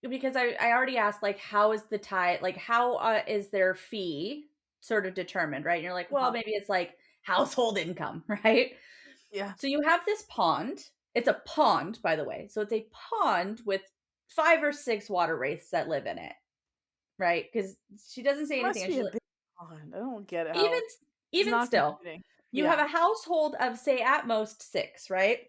because I already asked like how is the tithe, like how is their fee sort of determined, right? And you're like, well,
uh-huh.
maybe it's like household income, right?
Yeah.
So you have this pond. It's a pond, by the way. So it's a pond with 5 or 6 water wraiths that live in it, right? Because she doesn't say
It
anything.
must
And
be
she's
a
like,
big pond. I don't get it
even
how it's
even
not
still,
contributing.
you have
Yeah.
a household of say at most 6, right?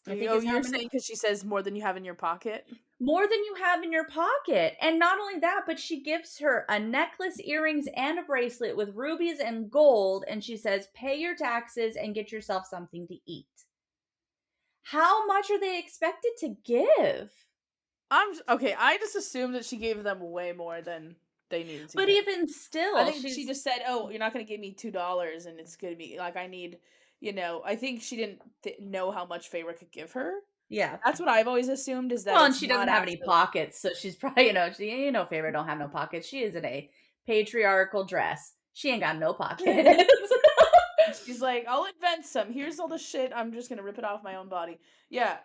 I think
Oh,
is how
you're
many
saying because she says more than you have in your pocket?
more than you have in your pocket. And not only that, but she gives her a necklace, earrings, and a bracelet with rubies and gold. And she says, pay your taxes and get yourself something to eat. How much are they expected to give?
Okay, I just assumed that she gave them way more than they needed to
But
give.
even
I
still,
think she
she's
just said, "Oh, you're not gonna give me $2, and it's gonna be like I need, I think she didn't know how much Feyre could give her.
yeah.
That's what I've always assumed is that
Well, and
it's
she
not
doesn't have any
actually.
pockets, so she's probably favorite don't have no pockets. She is in a patriarchal dress. She ain't got no pockets.
She's like, I'll invent some. Here's all the shit. I'm just gonna rip it off my own body. Yeah.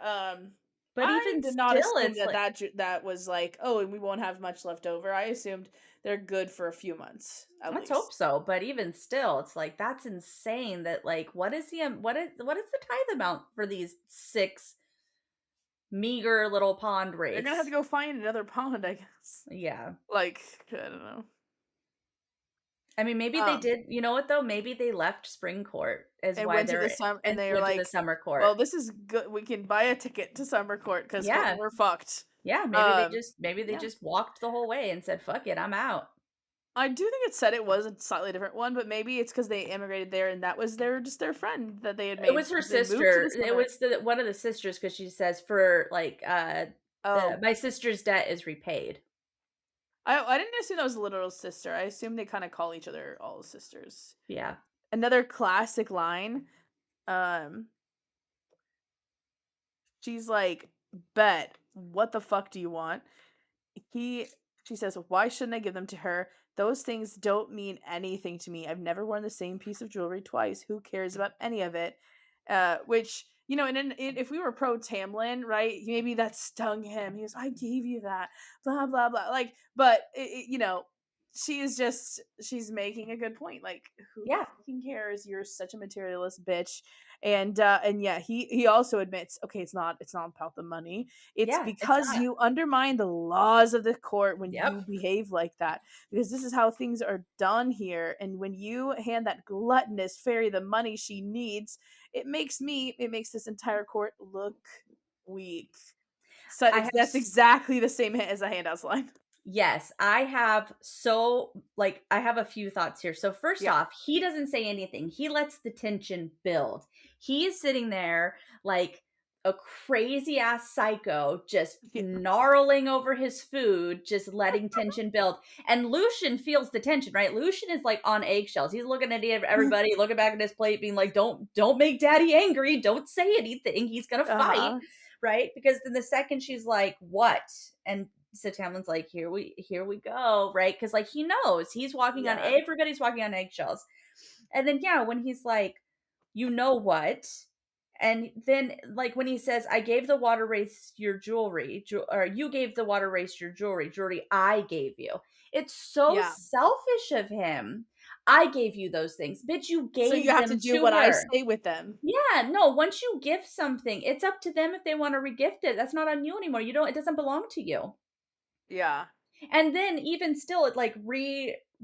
But
I
even
did not
still,
assume
it's
that
like
that was like, oh, and we won't have much left over. I assumed they're good for a few months at
let's hope
least.
so. But even still, it's like that's insane. That like, what is the tithe amount for these 6 meager little pond
They're gonna have to
wraiths?
go find another pond, I guess.
Yeah.
Like, I don't know.
I mean, maybe they
Um,
did. You know what though? Maybe they left Spring Court is
and
why
went to the
they're
summer, and
and
they were
went to the
like,
summer court.
"Well, this is good. We can buy a ticket to summer court because
Yeah.
we're fucked."
Yeah,
Um,
maybe they
yeah.
just walked the whole way and said, "Fuck it, I'm out."
I do think it said it was a slightly different one, but maybe it's because they immigrated there and that was their friend that they had
It
made
was her
because they moved to
sister.
the
It
summer.
was the one of the sisters because she says for like
Oh,
my sister's debt is repaid.
I didn't assume that was a literal sister. I assume they kind of call each other all sisters.
Yeah.
Another classic line. Um, she's like, "Bet, what the fuck do you want?" He She says, "Why shouldn't I give them to her? Those things don't mean anything to me. I've never worn the same piece of jewelry twice. Who cares about any of it?" Which, if we were pro Tamlin, right? Maybe that stung him. He goes, "I gave you that." Blah blah blah. Like, but she's making a good point. Like, who
Yeah.
fucking cares? You're such a materialist bitch. And yeah, he also admits, okay, it's not about the money, it's
Yeah, it's
because
not.
you undermine the laws of the court when
Yep.
you behave like that. Because this is how things are done here. And when you hand that gluttonous fairy the money she needs, it makes this entire court look weak. So
I have
that's exactly the same as a handouts line.
Yes, I have a few thoughts here. So first
Yeah.
off, he doesn't say anything. He lets the tension build. He is sitting there like a crazy ass psycho, just
Yeah.
gnarling over his food, just letting tension build. And Lucien feels the tension, right? Lucien is like on eggshells. He's looking at everybody, looking back at his plate, being like, don't make daddy angry. Don't say anything. He's gonna fight,
Uh-huh.
right? Because then the second she's like, what? And so Tamlin's like, here we go, right? Because like he knows
Yeah.
everybody's walking on eggshells. And then yeah, when he's like, you know what? And then like when he says, I gave the water race your jewelry, or you gave the water race your jewelry I gave you. It's so
Yeah.
selfish of him. I gave you those things. Bitch, you
So you
gave
have to
them
do
to
what I
her.
say with them.
Yeah, no, once you gift something, it's up to them if they want to regift it. That's not on you anymore. It doesn't belong to you.
Yeah.
And then even still it like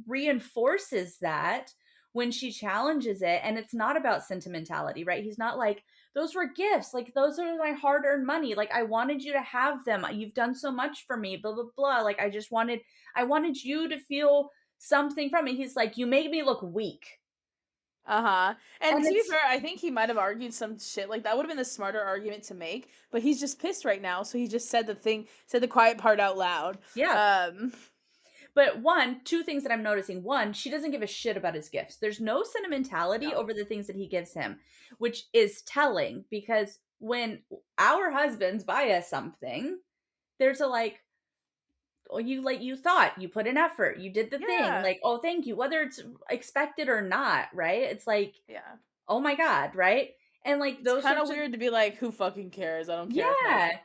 reinforces that when she challenges it, and it's not about sentimentality, right? He's not like, those were gifts, like those are my hard-earned money, like I wanted you to have them, you've done so much for me, blah blah blah, like I wanted you to feel something from it. He's like, you made me look weak.
Uh-huh. And
And
to be
it's
fair, I think he might have argued some shit. Like that would have been the smarter argument to make, but he's just pissed right now, so he just said the quiet part out loud.
yeah.
Um
But two things that I'm noticing. One, she doesn't give a shit about his gifts. There's no sentimentality
No.
over the things that he gives him, which is telling because when our husbands buy us something, there's a like, oh, you thought, you put an effort, you did the thing,
Yeah.
like, oh, thank you, whether it's expected or not, right? It's like,
Yeah.
oh my God, right? And like
It's
those
kind of
sorts of
weird to be like, who fucking cares? I don't care if my
yeah.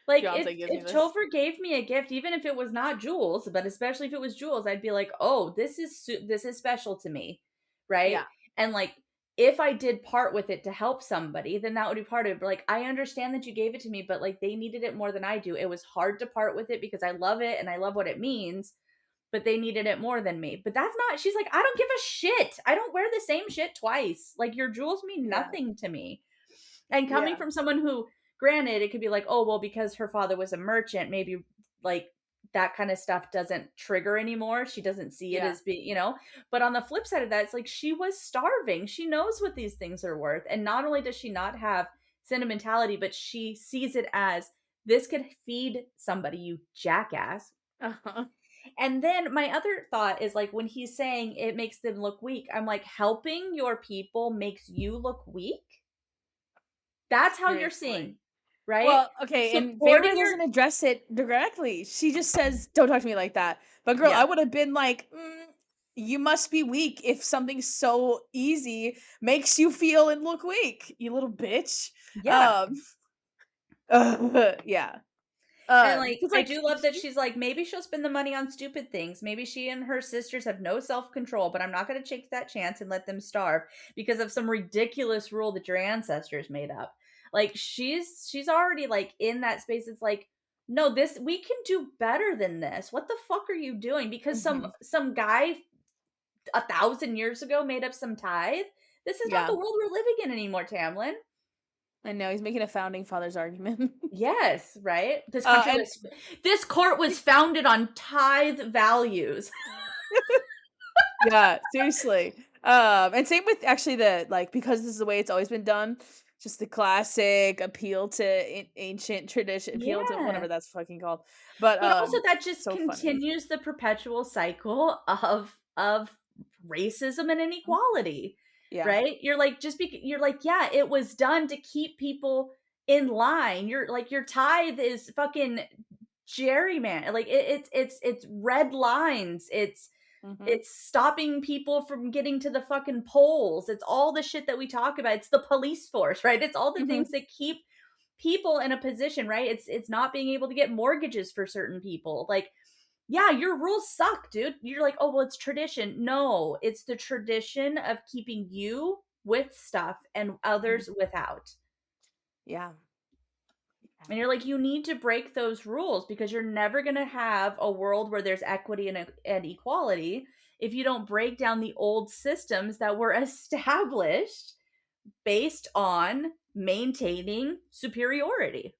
Like
fiance gives me
if
this.
Topher gave me a gift, even if it was not jewels, but especially if it was jewels, I'd be like, "Oh, this is special to me." Right?
Yeah.
And like if I did part with it to help somebody, then that would be part of it. But like I understand that you gave it to me, but like they needed it more than I do. It was hard to part with it because I love it and I love what it means, but they needed it more than me. But that's not she's like, "I don't give a shit. I don't wear the same shit twice. Like your jewels mean
Yeah.
nothing to me." And coming
Yeah.
from someone who, granted, it could be like, oh, well, because her father was a merchant, maybe like that kind of stuff doesn't trigger anymore. She doesn't see it
Yeah.
as being, But on the flip side of that, it's like she was starving. She knows what these things are worth. And not only does she not have sentimentality, but she sees it as this could feed somebody, you jackass.
Uh-huh.
And then my other thought is like when he's saying it makes them look weak, I'm like, helping your people makes you look weak? That's how you're
Seriously.
seeing, right?
Well, okay, and
Supporting
Feyre
your
doesn't address it directly. She just says, "Don't talk to me like that." But girl,
yeah,
I would have been like, "You must be weak if something so easy makes you feel and look weak, you little bitch."
yeah.
Um, yeah.
And like
Because
I
like
do love that she's like, maybe she'll spend the money on stupid things. Maybe she and her sisters have no self-control, but I'm not gonna take that chance and let them starve because of some ridiculous rule that your ancestors made up. Like she's already like in that space. It's like, no, this we can do better than this. What the fuck are you doing? Because
Mhm.
some guy 1,000 years ago made up some tithe. This is not
Yeah,
the world we're living in anymore, Tamlin.
I know, he's making a founding fathers argument.
Yes, right?
And
This court was founded on tithe values.
yeah, seriously. And same with actually because this is the way it's always been done, just the classic appeal to ancient tradition, appeal to
Yeah.
whatever that's fucking called. But
But also that just
so funny.
continues the perpetual cycle of racism and
Mhm.
inequality,
Yeah.
right? You're like, yeah, it was done to keep people in line. You're like your tithe is fucking gerryman like it's red lines,
Mhm.
it's stopping people from getting to the fucking polls. It's all the shit that we talk about. It's the police force, right? It's all the
Mhm.
things that keep people in a position, right? It's not being able to get mortgages for certain people. Like, yeah, your rules suck, dude. You're like, oh, well, it's tradition. No, it's the tradition of keeping you with stuff and
Mhm.
others without.
Yeah.
And you're like, you need to break those rules because you're never going to have a world where there's equity and equality if you don't break down the old systems that were established based on maintaining superiority.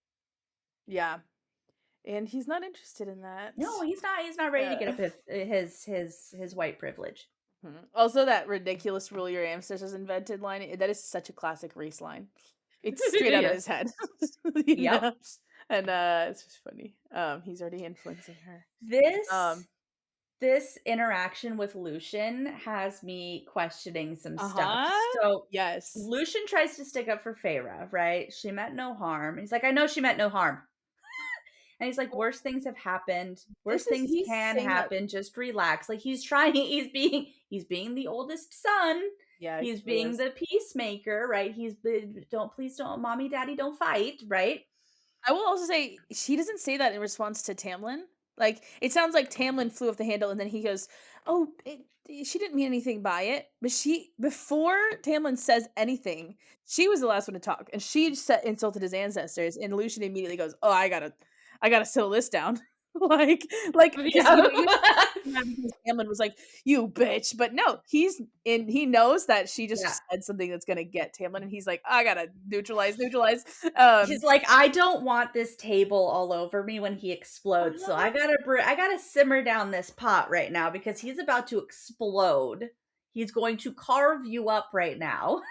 Yeah. And he's not interested in that.
No, he's not ready to get
Uh,
up his white privilege.
Also, that ridiculous "rule your ancestors invented" line, that is such a classic Reese line. It's straight out of
Yes.
his head, you
Yep.
know? And, it's just funny. He's already influencing her.
This
Um
this interaction with Lucien has me questioning some stuff.
Uh-huh.
So
Yes.
Lucien tries to stick up for Feyre, right? She meant no harm. He's like, I know she meant no harm. And he's like, worse things have happened. Worse
This is
things
he's
can
saying that.
happen. Just relax. Like he's trying, he's being the oldest son.
Yeah, he
He's
really
being
is.
the peacemaker, right? Please don't, mommy, daddy, don't fight, right?
I will also say she doesn't say that in response to Tamlin. Like, it sounds like Tamlin flew off the handle, and then he goes, "Oh, she didn't mean anything by it." But before Tamlin says anything, she was the last one to talk, and she insulted his ancestors. And Lucian immediately goes, "Oh, I gotta settle this down." like, because
Yeah.
you because Tamlin was like, "You bitch," but no, he knows that she
Yeah.
just said something that's gonna get Tamlin, and he's like, "I gotta neutralize."
He's like, I don't want this table all over me when he explodes. So
Uh-huh.
I gotta simmer down this pot right now because he's about to explode. He's going to carve you up right now.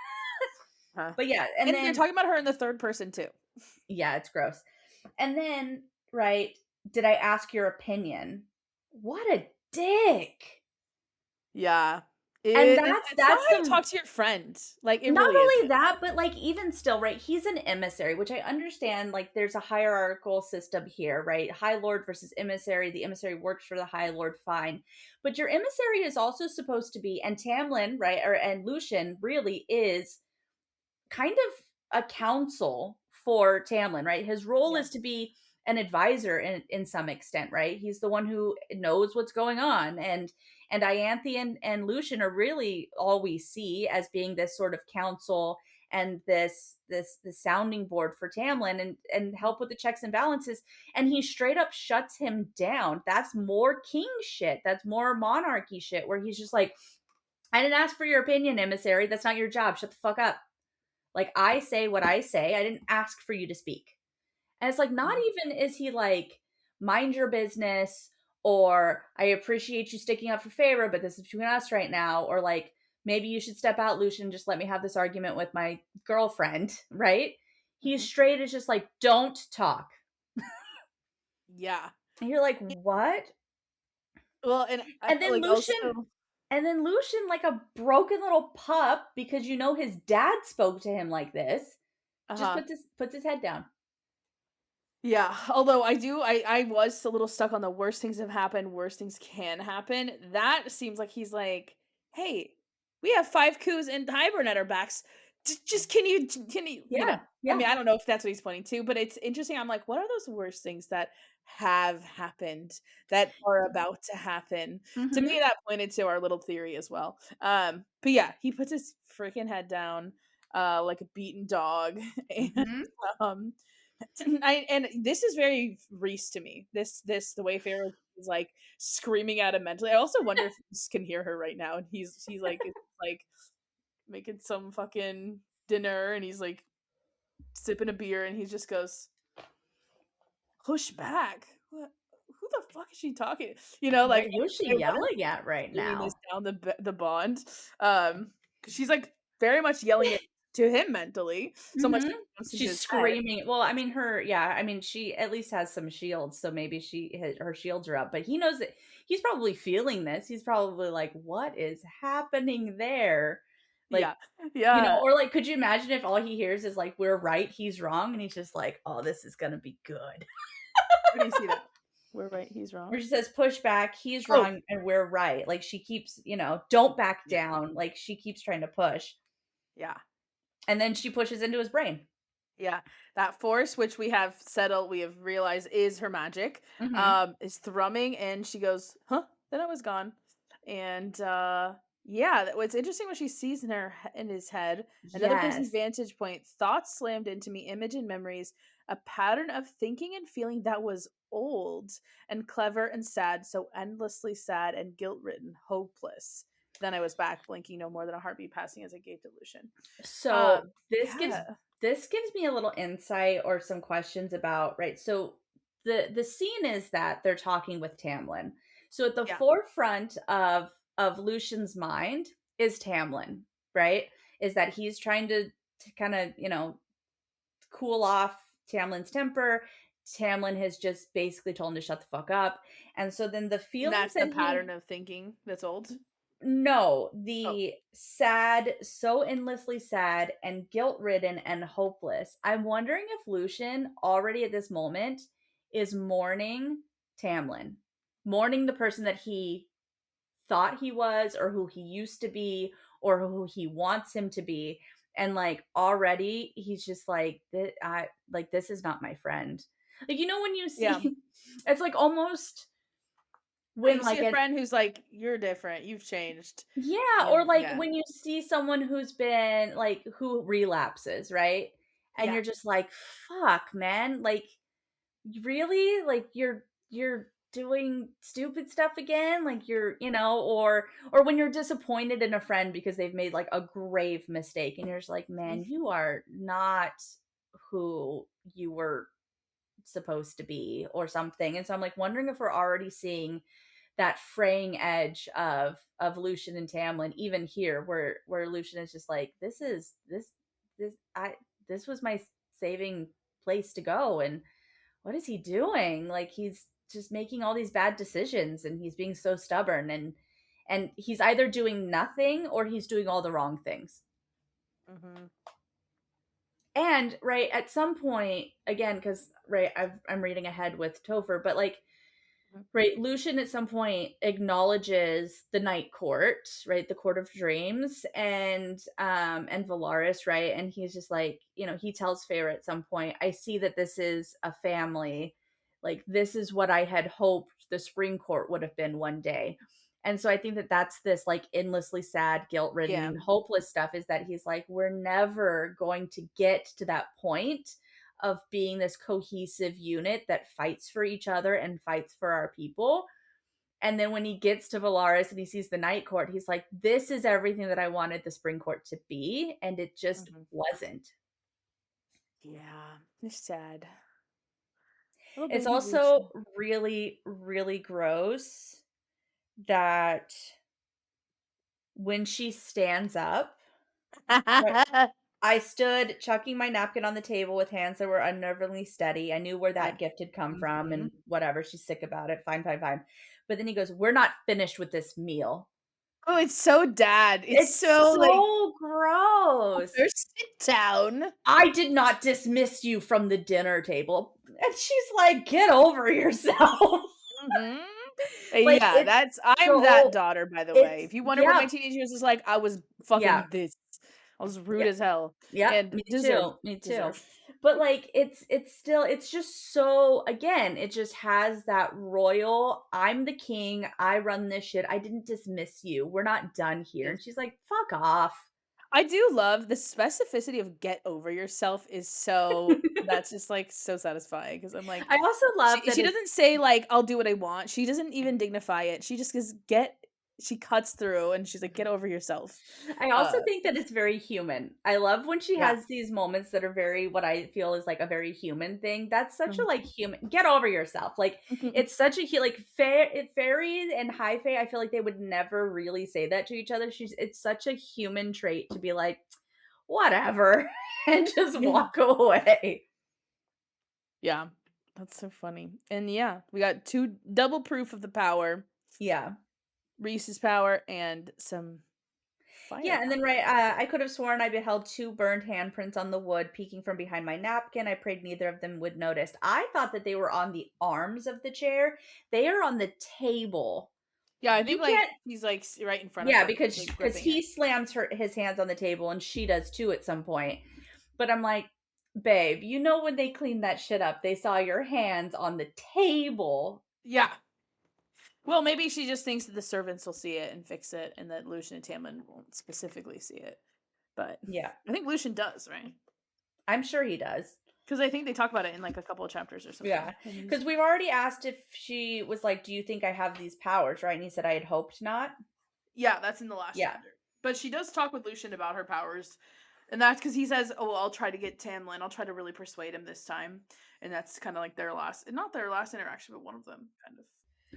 Huh.
But yeah, and
And they're
then
talking about her in the third person too.
yeah, it's gross. And then, right, did I ask your opinion? What a dick.
Yeah.
And
It's not
that's
how you
some
talk to your friend. Like, it
not
really
only
isn't.
that, but, like, even still, right, he's an emissary, which I understand, like, there's a hierarchical system here, right? High Lord versus emissary. The emissary works for the High Lord, fine. But your emissary is also supposed to be, and Tamlin, right, or and Lucien really is kind of a counsel for Tamlin, right? His role
Yeah.
is to be an advisor in some extent, right? He's the one who knows what's going on. And Ianthe and Lucien are really all we see as being this sort of counsel and this sounding board for Tamlin and help with the checks and balances. And he straight up shuts him down. That's more king shit. That's more monarchy shit where he's just like, I didn't ask for your opinion, emissary. That's not your job. Shut the fuck up. Like, I say what I say. I didn't ask for you to speak. And it's like, not
Mhm.
even is he like, mind your business, or I appreciate you sticking up for Feyre, but this is between us right now, or like, maybe you should step out, Lucien, just let me have this argument with my girlfriend, right? He's
Mhm.
straight as just like, don't talk.
Yeah.
And you're like, what?
Well, and I
And
feel
then
like
Lucien,
also
like a broken little pup, because you know his dad spoke to him like this, just
uh-huh.
puts his head down.
Yeah, although I was a little stuck on the worst things have happened, worst things can happen. That seems like he's like, "Hey, we have 5 coups and Hybern at our backs. Just can you know?"
Yeah,
I
yeah.
mean, I don't know if that's what he's pointing to, but it's interesting. I'm like, what are those worst things that have happened that are about to happen? To me,
Mhm.
that pointed to our little theory as well. But yeah, he puts his freaking head down, like a beaten dog, and
Mhm.
um and this is very Reese to me. This the way Pharaoh is like screaming at him mentally. I also wonder if Reese can hear her right now, and he's like making some fucking dinner, and he's like sipping a beer, and he just goes, "Push back." What? Who the fuck is she talking? Like
Right, who's she
I wonder if
yelling at right
she's bringing this
now?
down the bond, because she's like very much yelling it to him mentally, so much
Mhm.
that it comes into
She's
his head.
screaming. Well, I mean, she at least has some shields, so maybe her shields are up, but he knows that he's probably feeling this. He's probably like, "What is happening there?"
Yeah,
Like,
yeah.
or like, could you imagine if all he hears is like, "We're right, he's wrong," and he's just like, "Oh, this is gonna be good."
Where do you see that? We're right, he's
Where
wrong.
she says, "Push back, he's
Oh,
wrong, and we're right." Like, she keeps, "Don't back
yeah,
down." Like, she keeps trying to push,
yeah,
and then she pushes into his brain.
yeah. That force, which we have realized is her magic,
Mhm.
is thrumming, and she goes, "Huh?" Then it was gone, and yeah, what's interesting what she sees in in his head. Another person's
Yes.
vantage point. Thoughts slammed into me. Image and memories. A pattern of thinking and feeling that was old and clever and sad, so endlessly sad and guilt-ridden, hopeless. Then I was back, blinking no more than a heartbeat passing as I gave delusion.
So
Yeah.
this gives me a little insight or some questions about, right? So the scene is that they're talking with Tamlin. So at the
Yeah.
forefront of Lucian's mind is Tamlin, right? Is that he's trying to kind of, cool off Tamlin's temper. Tamlin has just basically told him to shut the fuck up. And so then the
And
feelings
that's the
that
pattern of thinking that's old?
no,
Oh,
the sad, so endlessly sad and guilt-ridden and hopeless. I'm wondering if Lucien already at this moment is mourning Tamlin, mourning the person that he thought he was or who he used to be or who he wants him to be. And like already he's just like this is not my friend. Like, when you
yeah.
see it's like almost when
You see
like
a
an
friend who's like, "You're different, you've changed."
yeah, or like
Yeah.
when you see someone who's been like who relapses, right? And
Yeah.
you're just like, "Fuck, man. Like really? Like you're doing stupid stuff again? Like or when you're disappointed in a friend because they've made like a grave mistake and you're just like,
Mm.
"Man, you are not who you were supposed to be," or something. And so I'm like wondering if we're already seeing that fraying edge of Lucien and Tamlin, even here, where Lucien is just like, this was my saving place to go, and what is he doing? Like just making all these bad decisions, and he's being so stubborn, and he's either doing nothing or he's doing all the wrong things.
Mhm.
And right at some point, again, because right, I'm reading ahead with Topher, but like
Mhm.
right, Lucien at some point acknowledges the night court, right, the court of dreams, and Valaris, right, and he's just like, he tells Feyre at some point, I see that this is a family, like this is what I had hoped the spring court would have been one day. And so I think that that's this like endlessly sad,
Yeah.
guilt-ridden, hopeless stuff, is that he's like, we're never going to get to that point of being this cohesive unit that fights for each other and fights for our people. And then when he gets to Valaris and he sees the night court, he's like, this is everything that I wanted the spring court to be. And it just
Mhm.
wasn't.
Yeah. It's sad. Little
It's
baby
also
Lucien.
really, really gross that when she stands up, right, I stood chucking my napkin on the table with hands that were unnervingly steady. I knew where
Yeah.
that gift had come from
Mhm.
and whatever. She's sick about it. Fine, fine, fine. But then he goes, we're not finished with this meal.
Oh, it's so dad. It's
It's
so, like,
so gross.
"First sit down."
I did not dismiss you from the dinner table. And she's like, get over yourself.
Mhm.
Like,
Yeah,
it's
I'm that
so,
daughter, by the way.
it's,
If you wonder what my
yeah,
teenage years was like, I was
yeah,
fucking this. I was rude
yeah.
as hell
Yep,
and
me
deserve,
too, me too.
deserve.
But, like, it's still it's just so again, it just has that royal, "I'm the king, I run this shit, I didn't dismiss you, we're not done here,"
Yes.
and she's like, "Fuck off."
I do love the specificity of "get over yourself" is so that's just, like, so satisfying because 'cause I'm like,
I also love that
she
it's
doesn't say, like, "I'll do what I want." She doesn't even dignify it. She just goes, "Get" she cuts through and she's like, "Get over yourself."
I also
Uh,
think that it's very human. I love when she
yeah.
has these moments that are very what I feel is like a very human thing. That's such a
Mhm.
like human get over yourself. Like it's such a like fairies and high fae, I feel like they would never really say that to each other. It's such a human trait to be like, whatever, and just
Yeah.
walk away.
Yeah. That's so funny. And yeah, we got 2 double proof of the power,
Yeah.
Reese's power and some
Yeah, and then right,
firepower.
I could have sworn I beheld two burned handprints on the wood peeking from behind my napkin. I prayed neither of them would notice. I thought that they were on the arms of the chair. They are on the table.
Yeah, I
You
think, like,
can't.
he's, like, right in front of
Yeah,
her,
because
like,
because
gripping
he
it.
slams his hands on the table and she does too at some point. But I'm like, babe, when they cleaned that shit up, they saw your hands on the table.
Yeah. Well, maybe she just thinks that the servants will see it and fix it and that Lucian and Tamlin won't specifically see it. But
Yeah,
I think Lucian does, right?
I'm sure he does.
Because I think they talk about it in, like, a couple of chapters or something.
Yeah, because we've already asked if she was like, "Do you think I have these powers?" Right, and he said, "I had hoped not."
Yeah, that's in the last
Yeah,
chapter. But she does talk with Lucian about her powers. And that's because he says, "Oh, well, I'll try to get Tamlin. I'll try to really persuade him this time." And that's kind of like their last, not their last interaction, but one of them, kind of.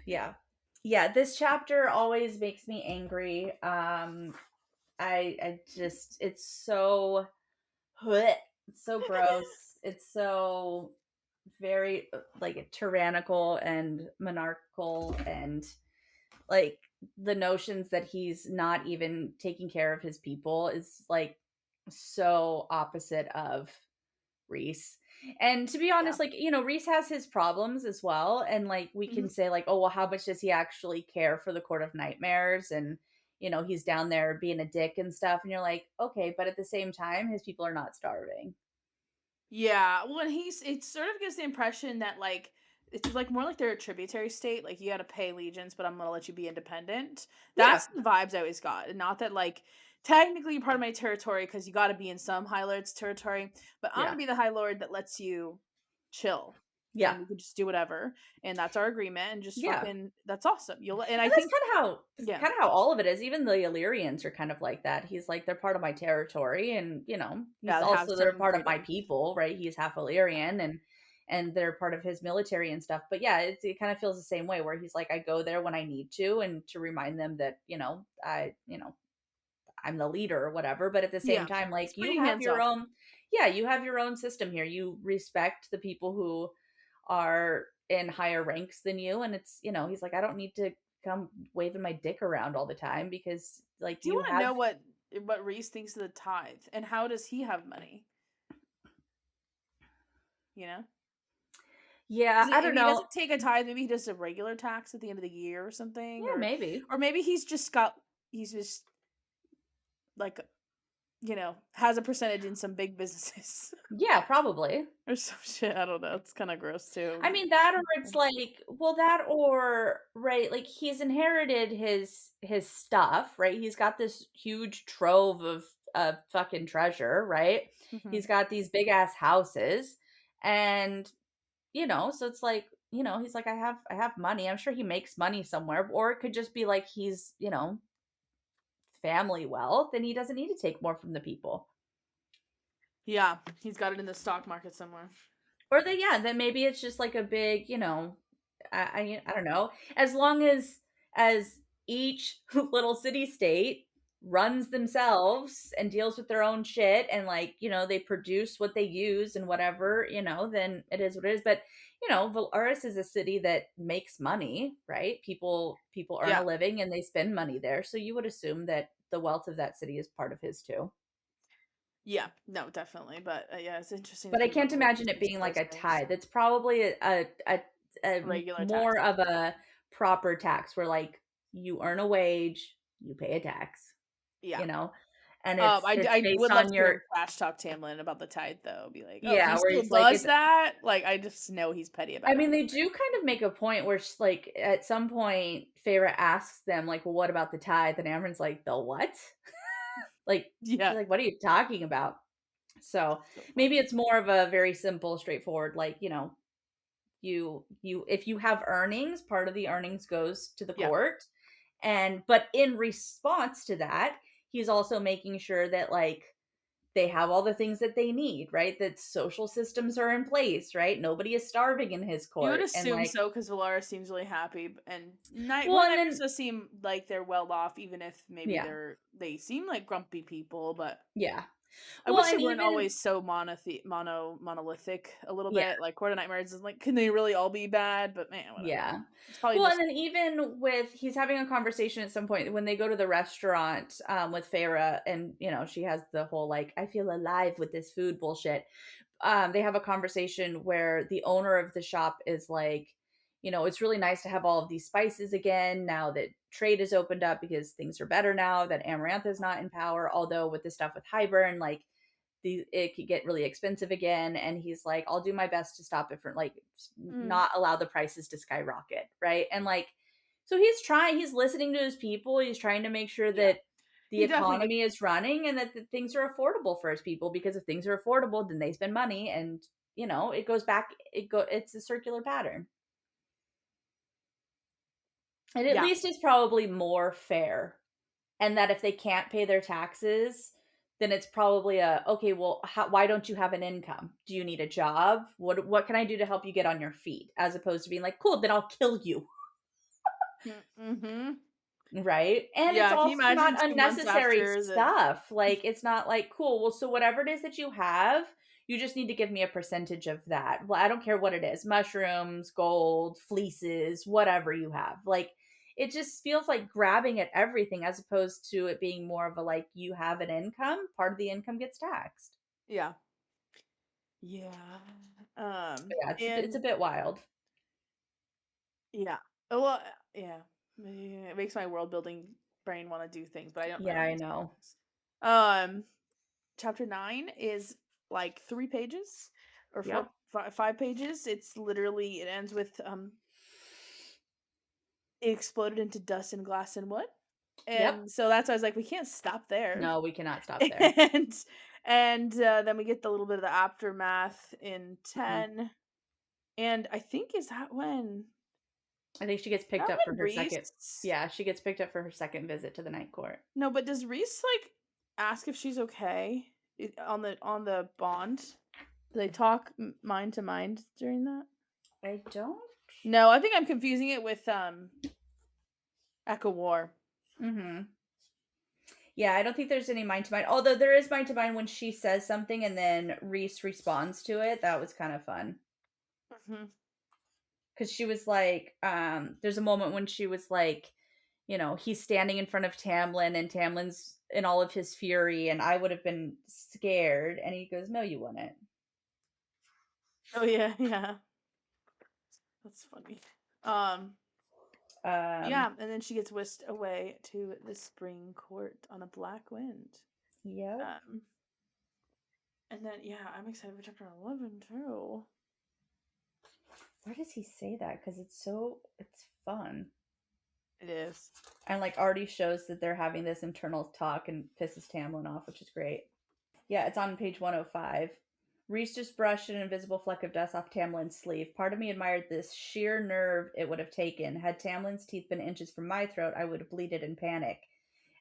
yeah, yeah. This chapter always makes me angry. I just it's so bleh, it's so gross. It's so very like tyrannical and monarchical, and like the notions that he's not even taking care of his people is like so opposite of Reese. And to be
Yeah.
honest, like, Reese has his problems as well. And like, we
Mhm.
can say, like, oh, well, how much does he actually care for the Court of Nightmares? And, he's down there being a dick and stuff. And you're like, okay, but at the same time, his people are not starving.
Yeah, well, and it sort of gives the impression that, like, it's like more like they're a tributary state. Like, you got to pay allegiance, but I'm gonna let you be independent.
Yeah.
That's the vibes I always got, and not that, like, technically you're part of my territory because you got to be in some High Lord's territory, but I'm
Yeah.
gonna be the High Lord that lets you chill,
Yeah.
and we can just do whatever, and that's our agreement, and just
Yeah.
fucking that's awesome. And I
And that's
think,
kind
yeah,
of how all of it is. Even the Illyrians are kind of like that. He's like, they're part of my territory, and
yeah,
he's
they have
also they're
certain
part of my
freedoms.
people, right? He's half
Yeah,
Illyrian, and they're part of his military and stuff. But yeah, it kind of feels the same way where he's like, I go there when I need to, and to remind them that I'm the leader or whatever. But at the same
yeah,
time, like
it's
you
pretty
have
hands
your
off.
own, yeah, you have your own system here. You respect the people who are in higher ranks than you, and it's, he's like, I don't need to come waving my dick around all the time because
I
like
do
you
want to
have.
know what Reese thinks of the tithe and how does he have money? You know?
Yeah, I
If
don't
he
know.
doesn't take a tithe, maybe he does a regular tax at the end of the year or something,
Yeah, maybe.
or maybe he's just like has a percentage in some big businesses
Yeah, probably.
or some shit. I don't know. It's kind of gross
I
too.
mean, that or it's like, well, that or right, like he's inherited his stuff, right? He's got this huge trove of fucking treasure, right?
Hmm.
He's got these big ass houses, and so it's like, he's like, I have money. I'm sure he makes money somewhere, or it could just be like he's, family wealth, and he doesn't need to take more from the people.
Yeah, he's got it in the stock market somewhere.
Or that, yeah, then maybe it's just like a big, I don't know. As long as each little city state runs themselves and deals with their own shit, and like, they produce what they use and whatever, then it is what it is. But Valaris is a city that makes money, right? People earn a
Yeah,
living and they spend money there. So you would assume that the wealth of that city is part of his too.
yeah, no, definitely. But yeah, it's interesting to
But I
think about
can't
the whole
imagine it
business
being
side
like
of
a
things.
tithe. It's probably a
Regular tax.
more of a proper tax where like you earn a wage, you pay a tax,
Yeah.
you know, and it's
I
based
would love
on
to hear
your.
him trash talk Tamlin about the tithe though. Be like, oh, he
Yeah, where
still
he's like
does
it's.
that. Like, I just know he's petty
I
about it
mean,
for
they
some
do
reason.
kind of make a point where like at some point Feyre asks them like, well, what about the tithe? And Amren's like, the what? Like she's
Yeah,
like, what are you talking about? So
so
maybe
funny.
it's more of a very simple, straightforward, like, you if you have earnings, part of the earnings goes to the
Yeah.
court, and but in response to that, he's also making sure that like they have all the things that they need, right? That social systems are in place, right? Nobody is starving in his
You would
court, and
assume
like,
so because Valara seems really happy, and
well,
one
and
nightmares
then
does seem like they're well off, even if maybe
yeah,
they seem like grumpy people. But
yeah,
I
well,
wish they
and
weren't
even
always so monolithic a little
yeah.
bit. Like Court of Nightmares is like, can they really all be bad? But man, whatever.
Yeah.
It's probably
Well, and
just
then even with he's having a conversation at some point when they go to the restaurant with Feyre, and she has the whole like I feel alive with this food bullshit. They have a conversation where the owner of the shop is like, it's really nice to have all of these spices again now that trade is opened up because things are better now that Amarantha is not in power. Although with the stuff with Hybern, like it could get really expensive again, and he's like, I'll do my best to stop it from like
mm,
not allow the prices to skyrocket, right? And like, so he's listening to his people, he's trying to make sure
yeah.
that the
He definitely makes
economy is running and that the things are affordable for his people, because if things are affordable then they spend money, and it goes back, it's a circular pattern. And at
yeah.
least it's probably more fair, and that if they can't pay their taxes, then it's probably okay, well, why don't you have an income? Do you need a job? What can I do to help you get on your feet? As opposed to being like, cool, then I'll kill you.
Mm-hmm.
Right? And it's
Yeah. Can you
also not
imagine 2 months
unnecessary
after the
stuff. Like, it's not like, cool, well, so whatever it is that you have, you just need to give me a percentage of that. Well, I don't care what it is, mushrooms, gold, fleeces, whatever you have. Like, it just feels like grabbing at everything as opposed to it being more of a like, you have an income, part of the income gets taxed.
yeah. Yeah.
But yeah, it's a
And
bit wild.
yeah. Well, yeah. It makes my world building brain want to do things, but I don't
Yeah,
know
I
these
know.
things. Um, chapter 9 is like 3 pages or
Yep.
5 pages. It's literally it ends with it exploded into dust and glass and wood.
Yep.
And so that's why I was like, we can't stop there.
No, we cannot stop there.
And then we get the little bit of the aftermath in
Mhm.
10. And I think is that when
I think she gets
is
picked
that
up for
when
her second.
Reese
Yeah, she gets picked up for her second visit to the night court.
no, but does Reese like ask if she's okay on the bond? Do they talk mind to mind during that?
I don't.
No, I think I'm confusing it with Echo War.
Mm-hmm. Yeah, I don't think there's any mind to mind. Although there is mind to mind when she says something and then Reese responds to it. That was kind of fun.
Hmm.
because she was like, there's a moment when she was like, he's standing in front of Tamlin and Tamlin's in all of his fury, and I would have been scared. And he goes, no, you wouldn't.
Oh yeah, yeah. That's funny.
Um,
Yeah, and then she gets whisked away to the spring court on a black wind.
yep.
Um, and then yeah, I'm excited for chapter 11 too.
Where does he say that? Because it's fun.
It is.
And like already shows that they're having this internal talk and pisses Tamlin off, which is great. Yeah, it's on page 105. Reese just brushed an invisible fleck of dust off Tamlin's sleeve. Part of me admired this sheer nerve it would have taken. Had Tamlin's teeth been inches from my throat, I would have bleated in panic.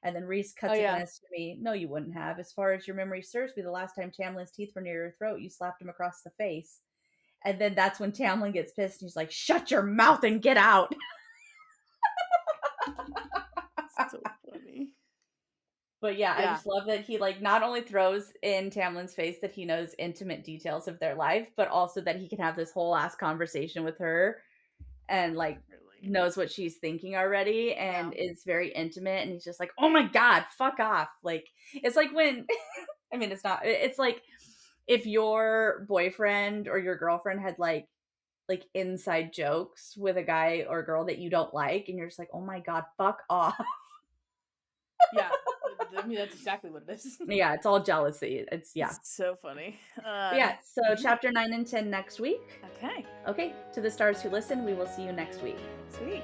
And then Reese
Oh
cuts a
yeah,
glance to me. No, you wouldn't have. As far as your memory serves me, the last time Tamlin's teeth were near your throat, you slapped him across the face. And then that's when Tamlin gets pissed and he's like, shut your mouth and get out.
so funny.
But yeah, I
Yeah,
just love that he like not only throws in Tamlin's face that he knows intimate details of their life, but also that he can have this whole ass conversation with her and like
really.
knows what she's thinking already
Yeah,
and is very intimate and he's just like, "Oh my god, fuck off." Like it's like when I mean it's like if your boyfriend or your girlfriend had like inside jokes with a guy or girl that you don't like and you're just like, "Oh my god, fuck off."
yeah. I mean, that's exactly what it is.
Yeah, it's all jealousy. It's yeah.
It's so funny.
But yeah, so
Yeah.
chapter 9 and 10 next week.
Okay.
Okay, to the stars who listen, we will see you next week.
Sweet.